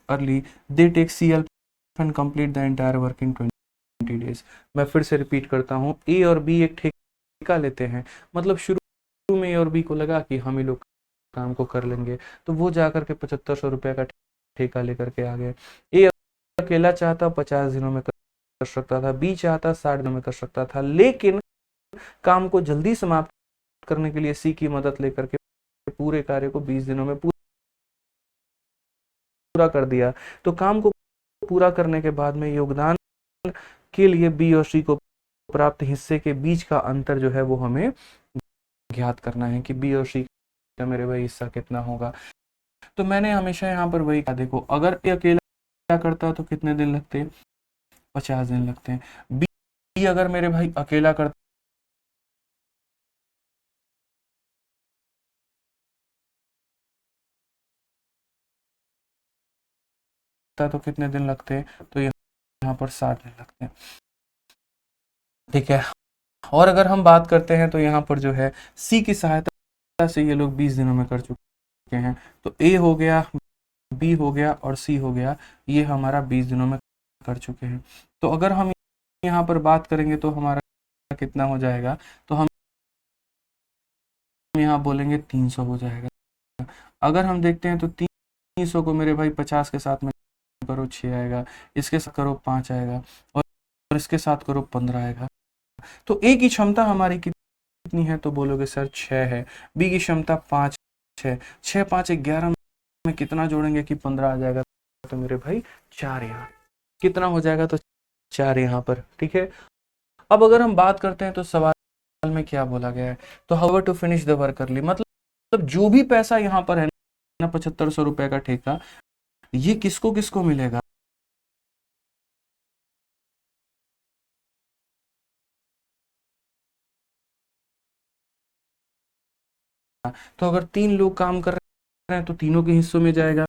early, they take CL and complete the entire work in 20 days. मैं फिर से रिपीट करता हूँ, A और B एक ठेका लेते हैं, मतलब शुरू में A और B को लगा कि हम ही लोग काम को कर लेंगे, तो वो जाकर के 7500 रुपये का ठेका लेकर के आ गए। A अकेला चाहता 50 दिनों में कर सकता था, बी चाहता 60 दिनों में कर सकता था, लेकिन काम को जल्दी समाप्त करने के लिए सी की मदद लेकर के पूरे कार्य को 20 दिनों में पूरा कर दिया। तो काम को पूरा करने के बाद में योगदान के लिए बी और सी को प्राप्त हिस्से के बीच का अंतर जो है वो हमें ज्ञात करना है, कि बी और सी का मेरे भाई हिस्सा कितना होगा। तो मैंने हमेशा यहाँ पर वही कहा, देखो अगर ये अकेला क्या करता तो कितने दिन लगते? 50 दिन लगते हैं। बी अगर मेरे भाई अकेला करता तो कितने दिन लगते हैं? तो यहाँ पर 60 दिन लगते हैं। ठीक है, और अगर हम बात करते हैं तो यहाँ पर जो है सी की सहायता से ये लोग 20 दिनों में कर चुके हैं। तो ए हो गया, बी हो गया और सी हो गया, ये हमारा 20 दिनों में कर चुके हैं। तो अगर हम यहाँ पर बात करेंगे तो हमारा कितना हो जाएगा? तो हम यहाँ बोलेंगे 300 हो जाएगा। अगर हम देखते हैं तो 300 को मेरे भाई 50 के साथ में करो 6 आएगा, इसके साथ करो 5 आएगा, और इसके साथ करो 15 आएगा। तो ए की क्षमता हमारी कितनी है? तो बोलोगे सर 6 है। बी की क्षमता 5 है। 6, 5, 11 में कितना जोड़ेंगे कि 15 आ जाएगा? तो मेरे भाई 4 यहाँ कितना हो जाएगा? तो 4 यहाँ पर। ठीक है, अब अगर हम बात करते हैं तो सवाल में क्या बोला गया है? तो how to finish the work early, मतलब जो भी पैसा यहाँ पर है ना, 7500 रुपए का ठेका, ये किसको किसको मिलेगा? तो अगर 3 लोग काम कर रहे हैं तो तीनों के हिस्सों में जाएगा,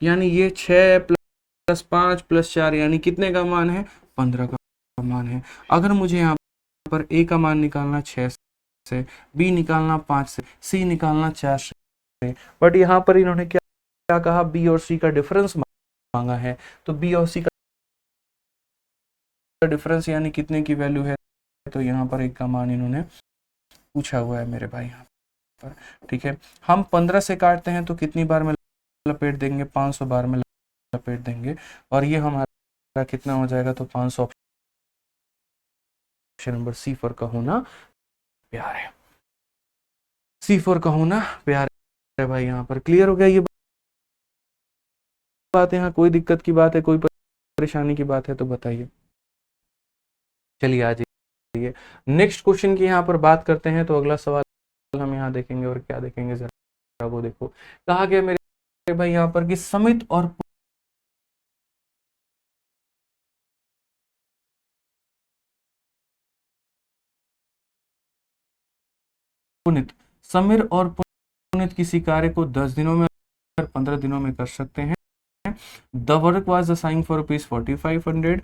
यानी ये 6 प्लस 5 प्लस 4 यानी कितने का मान है? 15 का मान है। अगर मुझे यहाँ पर ए का मान निकालना 6 से, बी निकालना 5 से, सी निकालना 4 से, बट यहाँ पर इन्होंने क्या क्या कहा? बी और सी का डिफरेंस मांगा है। तो बी और सी का डिफरेंस यानी कितने की वैल्यू है? तो यहाँ पर एक का मान इन्होंने पूछा हुआ है मेरे भाई यहाँ पर। ठीक है, हम 15 से काटते हैं तो कितनी बार में लपेट देंगे? 500 बार में लपेट देंगे, और ये हमारा कितना हो जाएगा? तो 500 ऑप्शन नंबर सी फॉर का होना प्यार है। सी फॉर का होना प्यार है भाई। यहाँ पर क्लियर हो गया ये बात है? यहाँ कोई दिक्कत की बात है, कोई परेशानी की बात है तो बताइए। चलिए आ जाइए नेक्स्ट क्वेश्चन की यहाँ पर बात करते हैं। तो अगला सवाल हम यहाँ देखेंगे और क्या देखेंगे जरा वो देखो। कहा गया मेरे भाई यहाँ पर कि समित और पुनित, समीर और पुनित किसी कार्य को 10 दिनों में और 15 दिनों में कर सकते हैं। The work was assigned for ₹4500।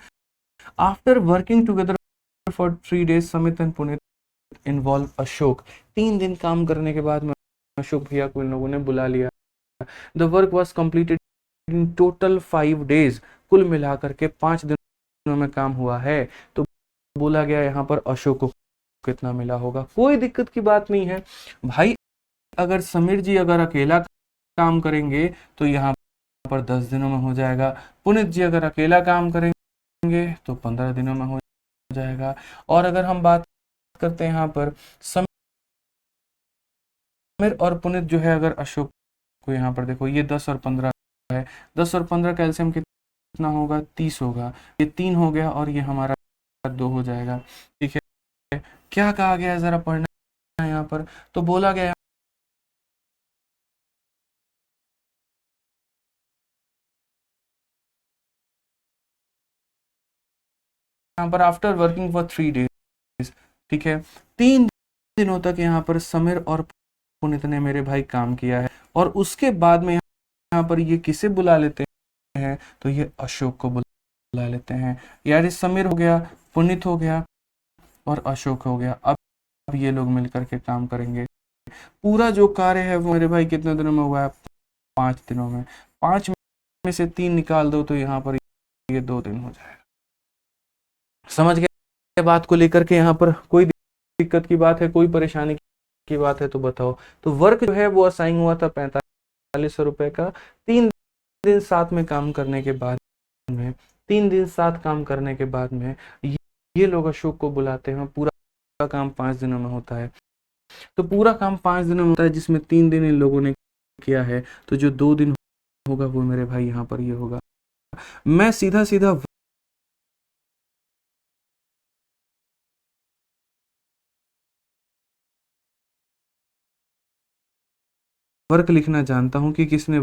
After working together for 3 days, Samit and Punit involve Ashok. 3 दिन काम करने के बाद में अशोक भैया को इन लोगों ने बुला लिया। The work was completed in total 5 days। कुल मिलाकर के 5 दिनों में काम हुआ है। तो बोला गया यहाँ पर अशोक को कितना मिला होगा। कोई दिक्कत की बात नहीं है भाई। अगर समीर जी अगर अकेला काम करेंगे तो यहाँ पर 10 दिनों में हो जाएगा। पुनित जी अगर अकेला काम करेंगे तो 15 दिनों में हो जाएगा। और अगर हम बात करते हैं यहाँ पर समीर और पुनित जो है, अगर अशोक को यहाँ पर देखो ये 10 और 15 है। 10 और 15 कैल्शियम कितना होगा? 30 होगा। ये 3 हो गया और ये हमारा 2 हो जाएगा। ठीक है, क्या कहा गया है जरा पढ़ना है यहाँ पर। तो बोला गया यहाँ पर आफ्टर वर्किंग फॉर 3 days, ठीक है, 3 दिनों तक यहाँ पर समीर और पुनित ने मेरे भाई काम किया है। और उसके बाद में यहाँ पर ये किसे बुला लेते हैं? तो ये अशोक को बुला लेते हैं। यार ये समीर हो गया, पुनित हो गया और अशोक हो गया। अब ये लोग मिलकर के काम करेंगे। पूरा जो कार्य है वो मेरे भाई कितने दिनों में हुआ है? 5 दिनों में। 5 में से 3 निकाल दो तो यहाँ पर ये 2 दिन हो जाएगा। समझ गए बात को लेकर के? यहाँ पर कोई दिक्कत की बात है, कोई परेशानी की बात है तो बताओ। तो वर्क जो है वो असाइन हुआ था 4500 का। 3 दिन साथ में काम करने के बाद में 3 दिन साथ काम करने के बाद में ये लोग अशोक को बुलाते हैं। पूरा काम 5 दिनों में होता है। तो पूरा काम 5 दिनों में होता है जिसमें 3 दिन इन लोगों ने किया है। तो जो 2 दिन होगा वो मेरे भाई यहाँ पर ये होगा। मैं सीधा सीधा वर्क लिखना जानता हूं कि किसने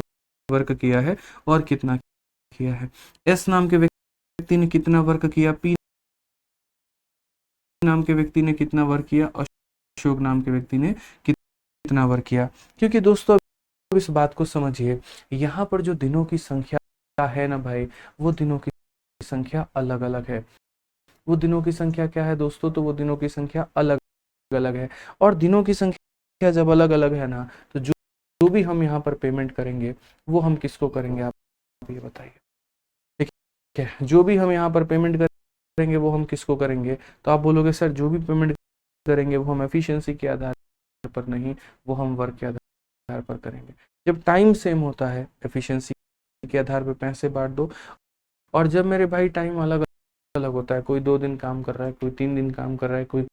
वर्क किया है और कितना किया है। एस नाम के व्यक्ति ने कितना वर्क किया, पी नाम के व्यक्ति ने कितना वर्क किया, अशोक नाम के व्यक्ति ने कितना वर्क किया। क्योंकि दोस्तों अब इस बात को समझिए, यहाँ पर जो दिनों की संख्या है ना भाई, वो दिनों की संख्या अलग अलग है। वो दिनों की संख्या क्या है दोस्तों? तो वो दिनों की संख्या अलग अलग है। और दिनों की संख्या जब अलग अलग है ना, तो जो भी हम यहाँ पर पेमेंट करेंगे वो हम किसको करेंगे, आप ये बताइए। ठीक है, जो भी हम यहाँ पर पेमेंट करेंगे वो हम किसको करेंगे? तो आप बोलोगे सर जो भी पेमेंट करेंगे वो हम एफिशिएंसी के आधार पर नहीं, वो हम वर्क के आधार पर करेंगे। जब टाइम सेम होता है एफिशिएंसी के आधार पर पैसे बांट दो। और जब मेरे भाई टाइम अलग अलग होता है, कोई 2 दिन काम कर रहा है, कोई 3 दिन काम कर रहा है, कोई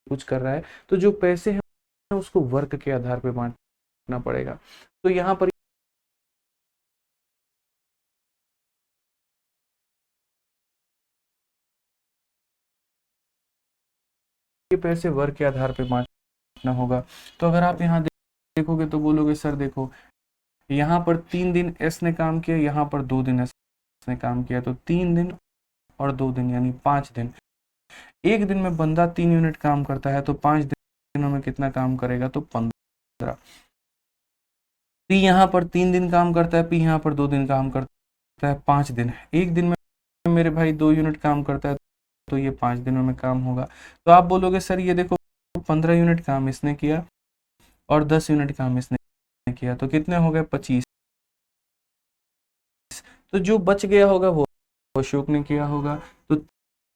कुछ कर रहा है, तो जो पैसे हैं उसको वर्क के आधार पर बांटना पड़ेगा। तो यहाँ पर ये पैसे वर्क के आधार पर बांटना होगा। तो अगर आप यहाँ देखोगे तो बोलोगे सर देखो यहाँ पर 3 दिन एस ने काम किया, यहाँ पर 2 दिन एस ने काम किया। तो 3 दिन और 2 दिन यानी 5 दिन। एक दिन में बंदा 3 यूनिट काम करता है तो 5 दिनों में कितना काम करेगा? तो 15। पी यहाँ पर 3 दिन काम करता है, पी यहाँ पर 2 दिन काम करता है, 5 दिन। एक दिन में मेरे भाई 2 यूनिट काम करता है तो ये 5 दिनों में काम होगा। तो आप बोलोगे सर ये देखो 15 यूनिट काम इसने किया और 10 यूनिट काम इसने किया, तो कितने हो गए? 25। तो जो बच गया होगा वो अशोक ने किया होगा। तो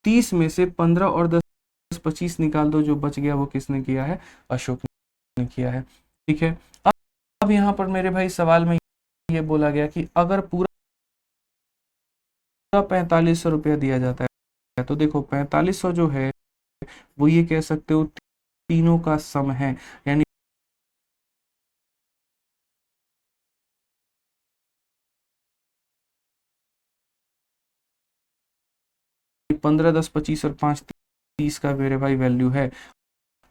30 में से 15 और 10 25 निकाल दो, जो बच गया वो किसने किया है? अशोक ने किया है। ठीक है, अब यहाँ पर मेरे भाई सवाल में ये बोला गया कि अगर पूरा 4500 रुपया दिया जाता है तो देखो 4500 जो है वो ये कह सकते हो तीनों का सम है, यानी 15, 10, 25 और 5, 30 का मेरे भाई वैल्यू है।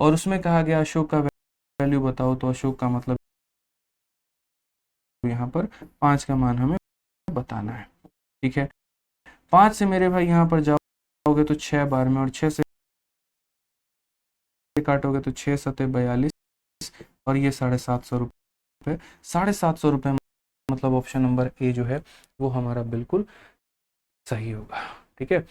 और उसमें कहा गया अशोक का वैल्यू बताओ, तो अशोक का मतलब यहाँ पर 5 का मान हमें बताना है। ठीक है, 5 से मेरे भाई यहाँ पर जाओगे तो 6 बार में, और 6 से काटोगे तो 6 सते 42, और ये 750 रुपये। 750 रुपये मतलब ऑप्शन नंबर ए जो है वो हमारा बिल्कुल सही होगा। ठीक है,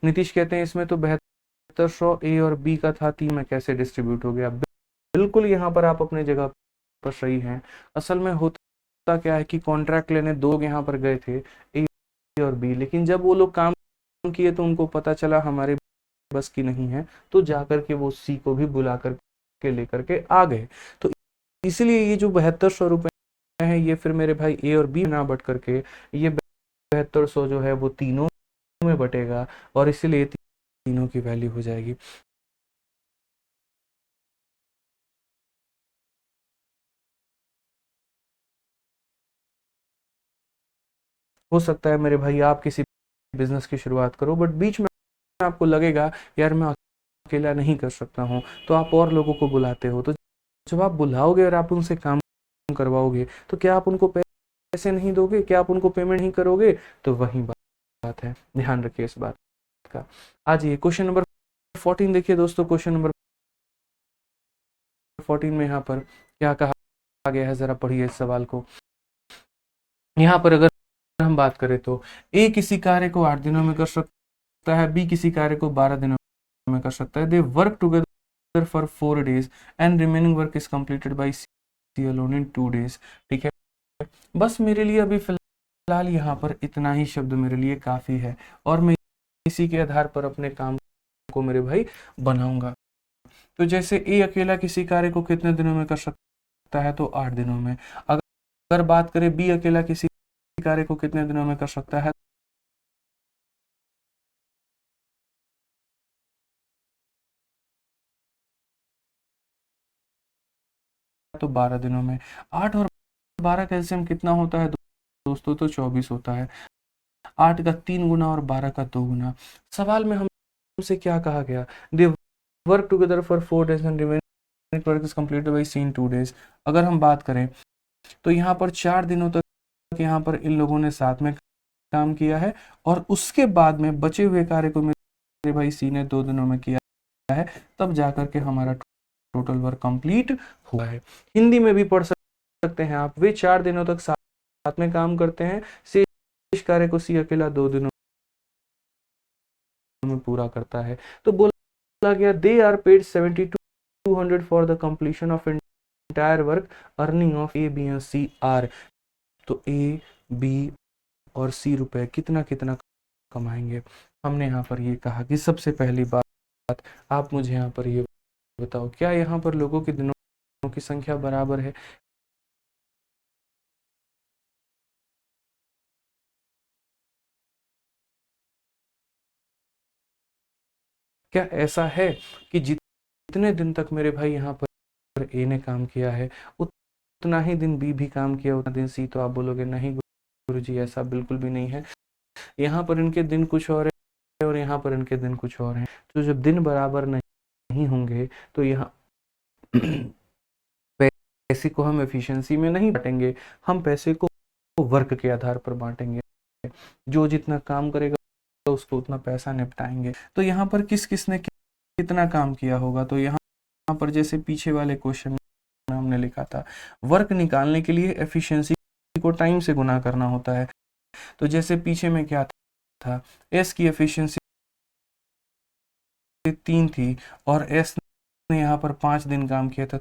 नीतीश कहते हैं इसमें तो 7200 ए और बी का था, 3 में कैसे डिस्ट्रीब्यूट हो गया। बिल्कुल यहाँ पर आप अपने जगह पर सही हैं। असल में होता क्या है कि कॉन्ट्रैक्ट लेने दो लोग यहाँ पर गए थे, ए और बी, लेकिन जब वो लोग काम किए तो उनको पता चला हमारे बस की नहीं है, तो जाकर के वो सी को भी बुला कर के लेकर के आ गए। तो इसलिए ये जो 7200 रुपये है, ये फिर मेरे भाई ए और बी ना बट करके ये 7200 जो है वो तीनों में बटेगा, और इसीलिए तीनों की वैल्यू हो जाएगी। हो सकता है मेरे भाई आप किसी बिजनेस की शुरुआत करो, बट बीच में आपको लगेगा यार मैं अकेला नहीं कर सकता हूँ, तो आप और लोगों को बुलाते हो। तो जब आप बुलाओगे और आप उनसे काम करवाओगे, तो क्या आप उनको पैसे नहीं दोगे, क्या आप उनको पेमेंट नहीं करोगे? तो वही बात है, ध्यान रखिए इस बात का। आज ये क्वेश्चन नंबर 14 देखिए दोस्तों। क्वेश्चन नंबर 14 में यहाँ पर क्या कहा गया है, जरा पढ़िए इस सवाल को। यहाँ पर अगर हम बात करें तो ए किसी कार्य को 8 दिनों में कर सकता है, बी किसी कार्य को 12 दिनों में कर सकता है। They work together for 4 days and remaining work is completed by C alone in 2 days। ठीक है, बस मेरे लिए अभी फिलहाल यहाँ पर इतना ही शब्द मेरे लिए काफ़ी है, और मैं इसी के आधार पर अपने काम को मेरे भाई बनाऊंगा। तो जैसे ए अकेला किसी कार्य को कितने दिनों में कर सकता है, तो 8 दिनों में। अगर बात करें बी अकेला किसी कार्य को कितने दिनों में कर सकता है, तो 12 दिनों में। 8 और 12 का एलसीएम कितना होता है दोस्तों, तो 24 होता है। 8 का 3 गुना और 12 का 2 गुना। सवाल में हमसे क्या कहा गया, they work together for 4 days and remaining work is completed by C in 2 days। अगर हम बात करें तो यहाँ पर 4 दिनों तक यहाँ पर इन लोगों ने साथ में काम किया है, और उसके बाद में बचे हुए कार्य को मेरे भाई सी ने 2 दिनों में किया है, तब जाकर के हमारा टोटल वर्क कंप्लीट हुआ है। हिंदी में भी पढ़ सकते हैं आप, वे 4 दिनों तक साथ में काम करते हैं, शेष कार्य को सी अकेला 2 दिनों में पूरा करता है। तो बोला गया they are paid 7200 for the completion of entire work, earning of A B and C are. तो ए बी और सी रुपए कितना कितना कमाएंगे। हमने यहाँ पर ये कहा कि सबसे पहली बात आप मुझे यहाँ पर ये बताओ, क्या यहाँ पर लोगों के दिनों की संख्या बराबर है? क्या ऐसा है कि जितने दिन तक मेरे भाई यहाँ पर ए ने काम किया है, उतना ही दिन बी भी काम किया, उतना दिन सी? तो आप बोलोगे नहीं गुरुजी, ऐसा बिल्कुल भी नहीं है। यहाँ पर इनके दिन कुछ और है और यहाँ पर इनके दिन कुछ और हैं। तो जब दिन बराबर नहीं होंगे तो यहाँ पैसे को हम एफिशिएंसी में नहीं बांटेंगे, हम पैसे को वर्क के आधार पर बांटेंगे। जो जितना काम करेगा उसको उतना पैसा निपटाएंगे। तो यहाँ पर किस किसने कितना काम किया होगा, तो यहाँ पर जैसे पीछे वाले क्वेश्चन में हमने लिखा था, वर्क निकालने के लिए एफिशिएंसी को टाइम से गुना करना होता है। तो जैसे पीछे में क्या था, एस की एफिशिएंसी 3 थी और एस ने यहाँ पर 5 दिन काम किया था,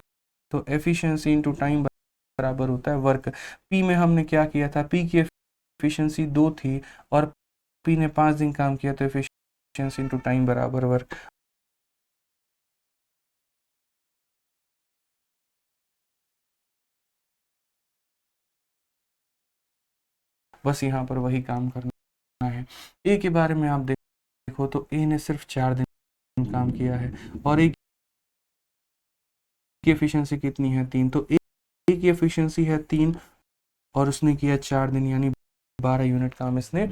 तो एफिशिएंसी इंटू टाइम बराबर होता है वर्क। पी में हमने क्या किया था, पी की एफिशिएंसी 2 थी और पी ने 5 दिन काम किया, तो एफिशिएंसी इंटू टाइम बराबर वर्क। बस यहाँ पर वही काम करना है। ए के बारे में आप देखो तो ए ने सिर्फ 4 दिन काम किया है, और एक की एफिशिएंसी कितनी है 3, तो एक की एफिशिएंसी है 3 और उसने किया 4 दिन, यानी 12 यूनिट काम इसने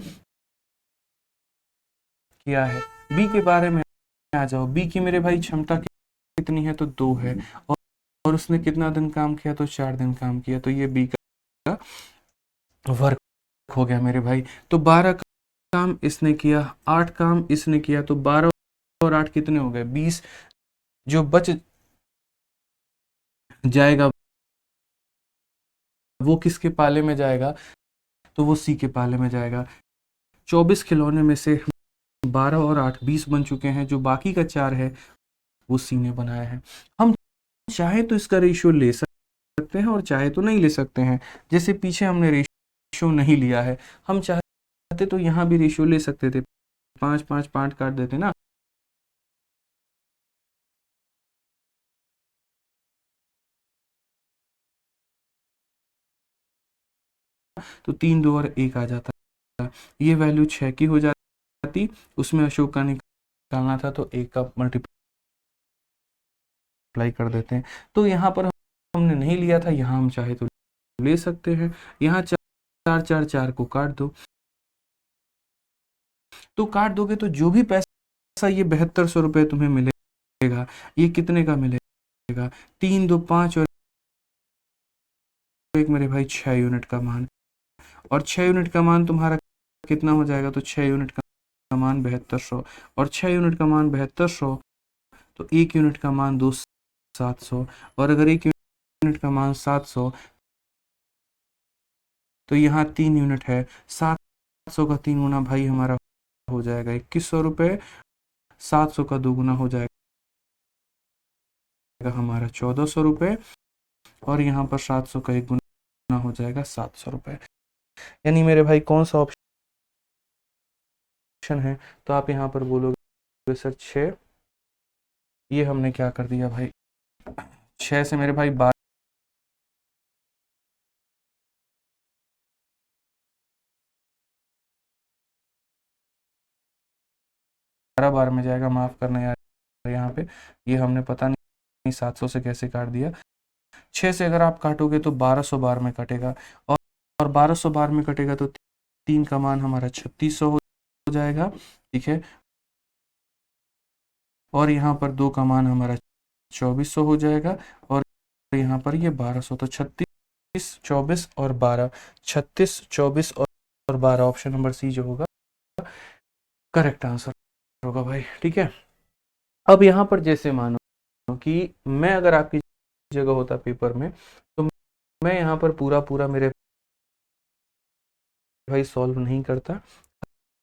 किया है। बी के बारे में आ जाओ, बी की मेरे भाई क्षमता कितनी है, तो 2 है, और उसने कितना दिन काम किया, तो 4 दिन काम किया, तो ये बी का वर्क हो गया मेरे भाई। तो 12 काम इसने किया, 8 काम इसने किया, तो 12 और 8 कितने हो गए, 20। जो बच जाएगा वो किसके पाले में जाएगा, तो वो सी के पाले में जाएगा। 24 खिलौने में से 12 और 8 20 बन चुके हैं, जो बाकी का 4 है वो सी ने बनाया है। हम चाहे तो इसका रेशियो ले सकते हैं और चाहे तो नहीं ले सकते हैं। जैसे पीछे हमने रेशियो नहीं लिया है, हम चाहते तो यहाँ भी रेशियो ले सकते थे, 5 5 5 काट देते ना, तो 3 2 और 1 आ जाता, ये वैल्यू 6 की हो जाती। उसमें अशोक का निकालना था, तो 1 का मल्टीप्लाई कर देते हैं। तो यहाँ पर हमने नहीं लिया था, यहाँ हम चाहे तो ले सकते हैं। यहाँ 4 4 4 को काट दो, तो काट दोगे तो जो भी पैसा ये 7200 रुपये तुम्हें मिलेगा, ये कितने का मिलेगा, 3 2 5 और एक मेरे भाई 6 यूनिट का मान, और 6 यूनिट का मान तुम्हारा कितना हो जाएगा, तो 6 यूनिट का मान 7200, और 6 यूनिट का मान 7200, तो 1 यूनिट का मान 2 700, और अगर 1 यूनिट का मान 700, तो यहाँ 3 यूनिट है, 700 का 3 गुना भाई हमारा हो जाएगा 2100 रुपये, 700 का 2 गुना हो जाएगा हमारा 1400 रुपये, और यहाँ पर 700 का 1 गुना हो जाएगा 700 रुपये। यानी मेरे भाई कौन सा ऑप्शन है, तो आप यहाँ पर बोलोगे सर 6, ये हमने क्या कर दिया भाई, 6 से मेरे भाई 12 बार में जाएगा, माफ करना यार यहाँ पे, ये हमने पता नहीं 700 से कैसे काट दिया। 6 से अगर आप काटोगे तो 1200 बार में कटेगा, और 1200 बार में कटेगा तो 3 का मान हमारा 3600 हो जाएगा, ठीक है, और यहाँ पर 2 का मान हमारा 2400 हो जाएगा, और यहाँ पर ये 1200, तो 36 24 और 12, 36 24 और 12, ऑप्शन नंबर सी जो होगा करेक्ट आंसर होगा भाई, ठीक है। अब यहाँ पर जैसे मानो कि मैं अगर आपकी जगह होता पेपर में, तो मैं यहाँ पर पूरा पूरा मेरे भाई सॉल्व नहीं करता,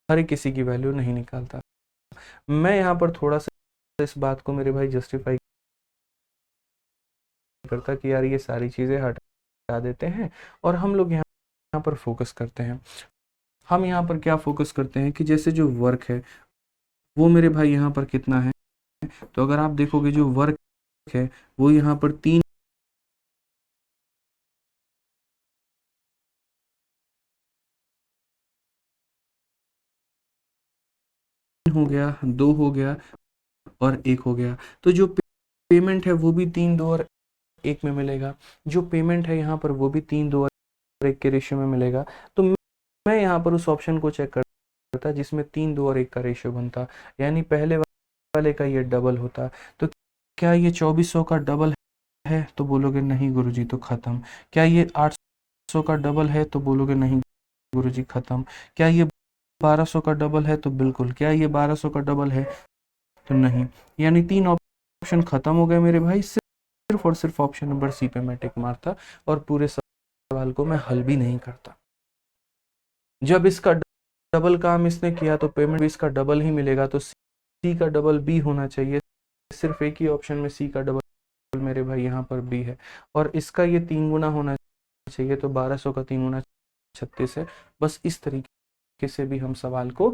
हर एक किसी की वैल्यू नहीं निकालता, मैं यहाँ पर थोड़ा सा इस बात को मेरे भाई जस्टिफाई करता कि यार ये सारी चीज़ें हटा देते हैं और हम लोग यहाँ पर फोकस करते हैं। हम यहाँ पर क्या फोकस करते हैं कि जैसे जो वर्क है वो मेरे भाई यहाँ पर कितना है, तो अगर आप देखोगे जो वर्क है वो यहाँ पर 3 हो गया, 2 हो गया और 1 हो गया, तो जो पेमेंट है वो भी 3 2 और 1 में मिलेगा, जो पेमेंट है यहाँ पर वो भी 3 2 और 1 के रेशियो में मिलेगा। तो मैं यहाँ पर उस ऑप्शन को चेक करता जिसमें 3 2 और 1 का रेशियो बनता, यानी पहले वाले का ये डबल होता। तो क्या ये 2400 का डबल है, तो बोलोगे नहीं गुरुजी, तो खत्म। क्या ये 800 का डबल है, तो बोलोगे नहीं गुरुजी खत्म। क्या ये 1200 का डबल है, तो बिल्कुल। क्या ये 1200 का डबल है, तो नहीं। यानी 3 ऑप्शन खत्म हो गए मेरे भाई, सिर्फ और सिर्फ ऑप्शन नंबर सी पे मैं टिक मारता और पूरे सवाल को मैं हल भी नहीं करता। जब इसका डबल काम इसने किया तो पेमेंट भी इसका डबल ही मिलेगा, तो सी का डबल बी होना चाहिए। सिर्फ एक ही ऑप्शन में सी का डबल मेरे भाई यहाँ पर बी है, और इसका ये 3 गुना होना चाहिए, तो 1200 का 3 गुना 36 है। बस इस तरीके से भी हम सवाल को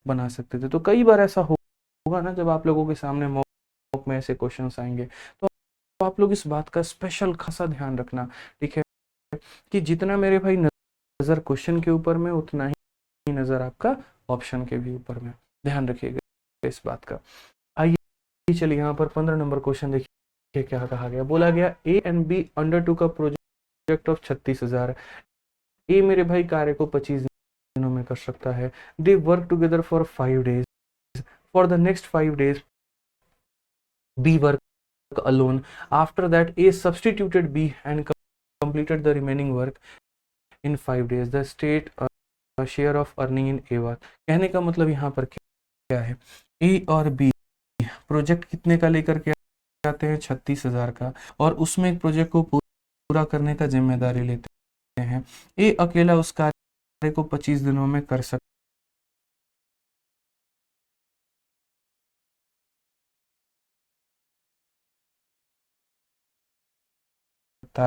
बना सकते थे। तो कई बार ऐसा होगा ना, जब आप लोगों के सामने मॉक में ऐसे क्वेश्चंस आएंगे, तो आप लोग इस बात का स्पेशल खासा ध्यान रखना, ठीक है। कि जितना मेरे भाई नज़र क्वेश्चन के ऊपर में उतना ही नज़र आपका ऑप्शन के भी ऊपर में, ध्यान रखिएगा इस बात का। आइए चलिए यहाँ पर 15 नंबर क्वेश्चन देखिए क्या कहा गया। बोला गया ए एंड बी अंडर टू का प्रोजेक्ट ऑफ 36,000। ए मेरे भाई कार्य को 25 दिनों में कर सकता है। They work together for 5 days. For the next 5 days B work alone. After that, A substituted B and completed the remaining work in 5 days. The state share of earning in A was। कहने का मतलब यहाँ पर क्या है, A और B project कितने का लेकर के आते हैं, 36,000 का, और उसमें एक प्रोजेक्ट को पूरा करने का जिम्मेदारी लेते हैं। A अकेला उस कार्य को 25 दिनों में कर सकता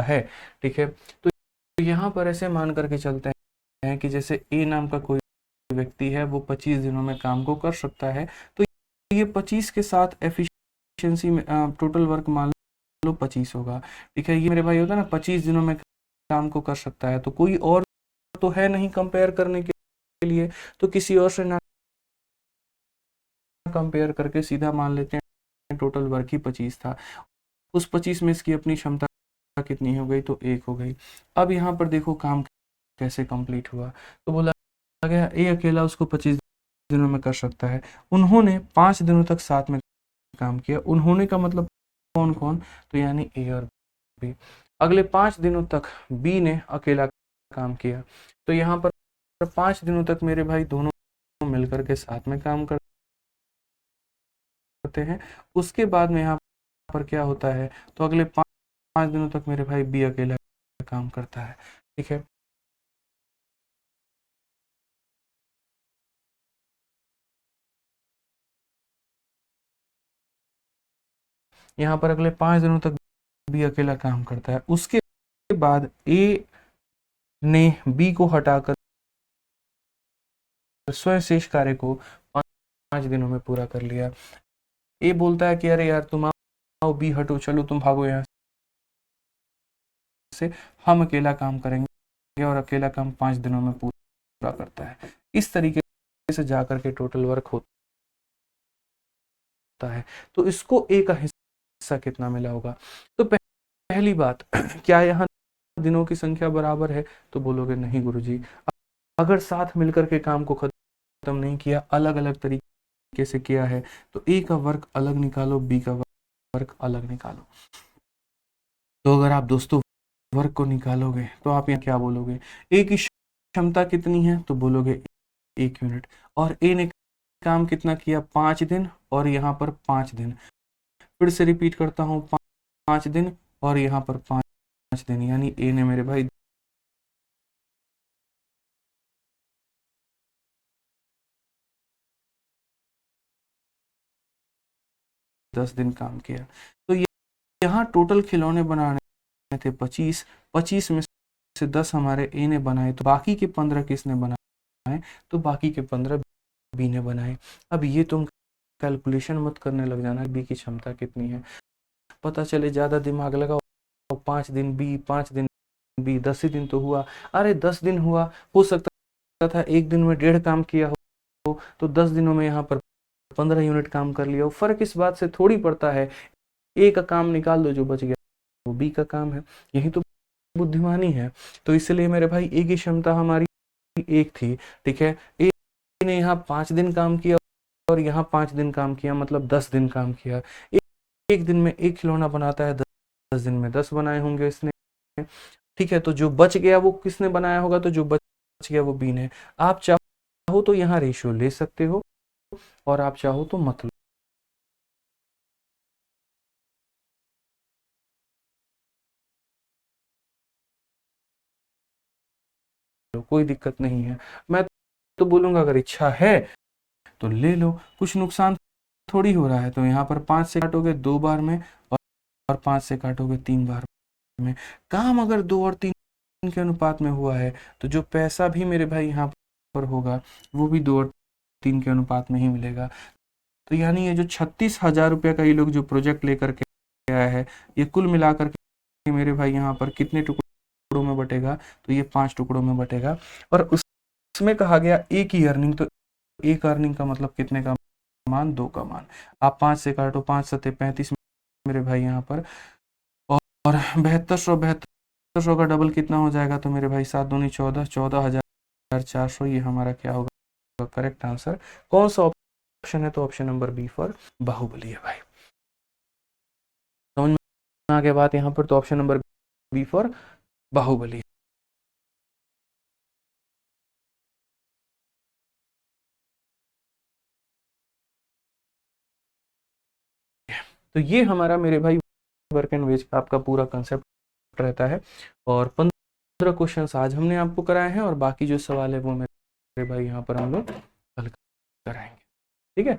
है, ठीक है। तो यहाँ पर ऐसे मान करके चलते हैं कि जैसे ए नाम का कोई व्यक्ति है, वो 25 दिनों में काम को कर सकता है। तो ये 25 के साथ एफिशिएंसी में टोटल वर्क मान लो 25 होगा, ठीक है। ये मेरे भाई होता है ना 25 दिनों में काम को कर सकता है, तो कोई और तो है नहीं कंपेयर करने के लिए, तो किसी और से ना कंपेयर करके सीधा मान लेते हैं टोटल वर्क ही 25 था। उस 25 में इसकी अपनी क्षमता कितनी हो गई, तो 1 हो गई। अब यहाँ पर देखो काम कैसे कंप्लीट हुआ। तो बोला गया ए अकेला उसको 25 दिनों में कर सकता है। उन्होंने 5 दिनों तक साथ में काम किया। उन्होंने का मतलब कौन कौन, तो यानी ए और बी। अगले 5 दिनों तक बी ने अकेला काम किया। तो यहाँ पर 5 दिनों तक मेरे भाई दोनों मिलकर के साथ में काम करते हैं। उसके बाद में यहाँ पर क्या होता है, तो अगले 5 दिनों तक मेरे भाई बी अकेला काम करता है, ठीक है। यहाँ पर अगले 5 दिनों तक बी अकेला काम करता है। उसके बाद ए ने बी को हटाकर स्वयं शेष कार्य को 5 दिनों में पूरा कर लिया। ए बोलता है कि अरे यार तुम आओ, बी हटो, चलो तुम भागो यहाँ से, हम अकेला काम करेंगे, और अकेला काम 5 दिनों में पूरा करता है। इस तरीके से जाकर के टोटल वर्क होता है। तो इसको ए का हिस्सा कितना मिला होगा। तो पहली बात, क्या यहाँ दिनों की संख्या बराबर है, तो बोलोगे नहीं गुरुजी। अगर साथ मिलकर के काम को खत्म नहीं किया, अलग अलग तरीके से किया है, तो ए का वर्क अलग निकालो, बी का वर्क अलग निकालो। तो अगर आप दोस्तों वर्क को निकालोगे तो आप यहाँ क्या बोलोगे, ए की क्षमता कितनी है, तो बोलोगे 1 यूनिट, और ए ने काम कितना किया, 5 दिन, और यहाँ पर 5 दिन। फिर से रिपीट करता हूँ, 5 दिन और यहाँ पर 5 दिन, यानी ए ने मेरे भाई 10 दिन काम किया। तो यहाँ टोटल खिलौने बनाने थे 25, 25 में से 10 हमारे ए ने बनाए, तो बाकी के 15 किसने बनाए, तो बाकी के 15 बी ने बनाए। अब ये तुम कैलकुलेशन मत करने लग जाना बी की क्षमता कितनी है, पता चले ज़्यादा दिमाग लगाओ, 5 दिन बी, 5 दिन बी, 10 ही दिन तो हुआ। अरे 10 दिन हुआ, हो सकता था एक दिन में 1.5 काम किया हो, तो 10 दिनों में यहाँ पर 15 यूनिट काम कर लिया हो। फर्क इस बात से थोड़ी पड़ता है, ए का काम निकाल दो, जो बच गया वो बी का काम है। यही तो बुद्धिमानी है। तो इसलिए मेरे भाई ए की क्षमता हमारी 1 थी, ठीक है। ए ने यहाँ 5 दिन काम किया और यहाँ 5 दिन काम किया, मतलब 10 दिन काम किया। एक दिन में एक खिलौना बनाता है, 10 दिन में 10 बनाए होंगे इसने, ठीक है। तो जो बच गया वो किसने बनाया होगा, तो जो बच गया वो बी ने। आप चाहो तो यहाँ रेशियो ले सकते हो, और आप चाहो तो मत लो, कोई दिक्कत नहीं है। मैं तो बोलूंगा अगर इच्छा है तो ले लो, कुछ नुकसान थोड़ी हो रहा है। तो यहाँ पर 5 से काटोगे 2 बार में, और 5 से काटोगे 3 बार में। काम अगर 2 और 3 के अनुपात में हुआ है, तो जो पैसा भी मेरे भाई यहाँ पर होगा वो भी 2 और 3 के अनुपात में ही मिलेगा। तो यानी ये जो 36,000 रुपये का ये लोग जो प्रोजेक्ट लेकर के आया है, ये कुल मिलाकर के मेरे भाई यहाँ पर कितने टुकड़े टुकड़ों में बटेगा तो ये 5 टुकड़ों में बटेगा। और उसमें कहा गया एक ही अर्निंग, तो एक अर्निंग का मतलब कितने का मान, 2 का मान। आप 5 से काटो, 5 सत्ते 35 मेरे भाई यहाँ पर, और 7200 का डबल कितना हो जाएगा, तो मेरे भाई 7 दूनी 14, 14,400, ये हमारा क्या होगा करेक्ट आंसर। कौन सा ऑप्शन है, तो option number B for Baahubali है भाई। समझ में आ गया बात यहाँ पर, तो option number B for Baahubali. तो ये हमारा मेरे भाई वर्क एंड वेज का आपका पूरा कंसेप्ट रहता है। और 15 क्वेश्चंस आज हमने आपको कराए हैं, और बाकी जो सवाल है वो मेरे भाई यहाँ पर हम लोग हल कराएंगे। ठीक है,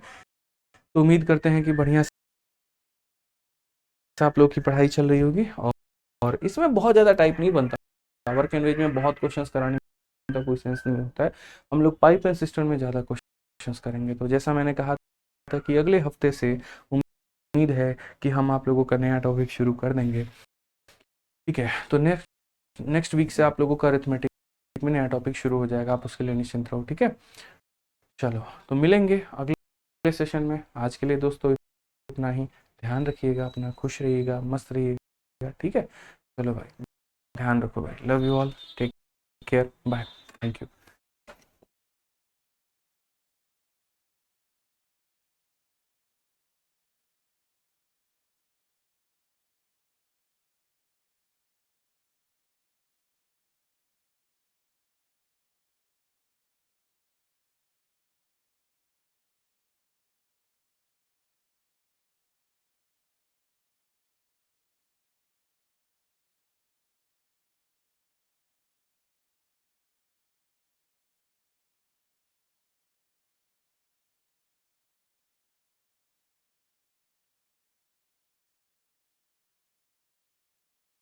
तो उम्मीद करते हैं कि बढ़िया से आप लोग की पढ़ाई चल रही होगी। और इसमें बहुत ज़्यादा टाइप नहीं बनता, वर्क एंड वेज में बहुत क्वेश्चंस कराने का कोई सेंस नहीं होता है। हम लोग पाइप एंड सिस्टम में ज़्यादा क्वेश्चंस करेंगे। तो जैसा मैंने कहा था कि अगले हफ्ते से उम्मीद है कि हम आप लोगों का नया टॉपिक शुरू कर देंगे। ठीक है, तो नेक्स्ट वीक से आप लोगों का अरिथमेटिक में नया टॉपिक शुरू हो जाएगा, आप उसके लिए निश्चिंत रहो। ठीक है, चलो तो मिलेंगे अगले सेशन में। आज के लिए दोस्तों इतना ही। ध्यान रखिएगा अपना, खुश रहिएगा, मस्त रहिएगा। ठीक है, चलो भाई, ध्यान रखो भाई, love you all, take care, bye, thank you.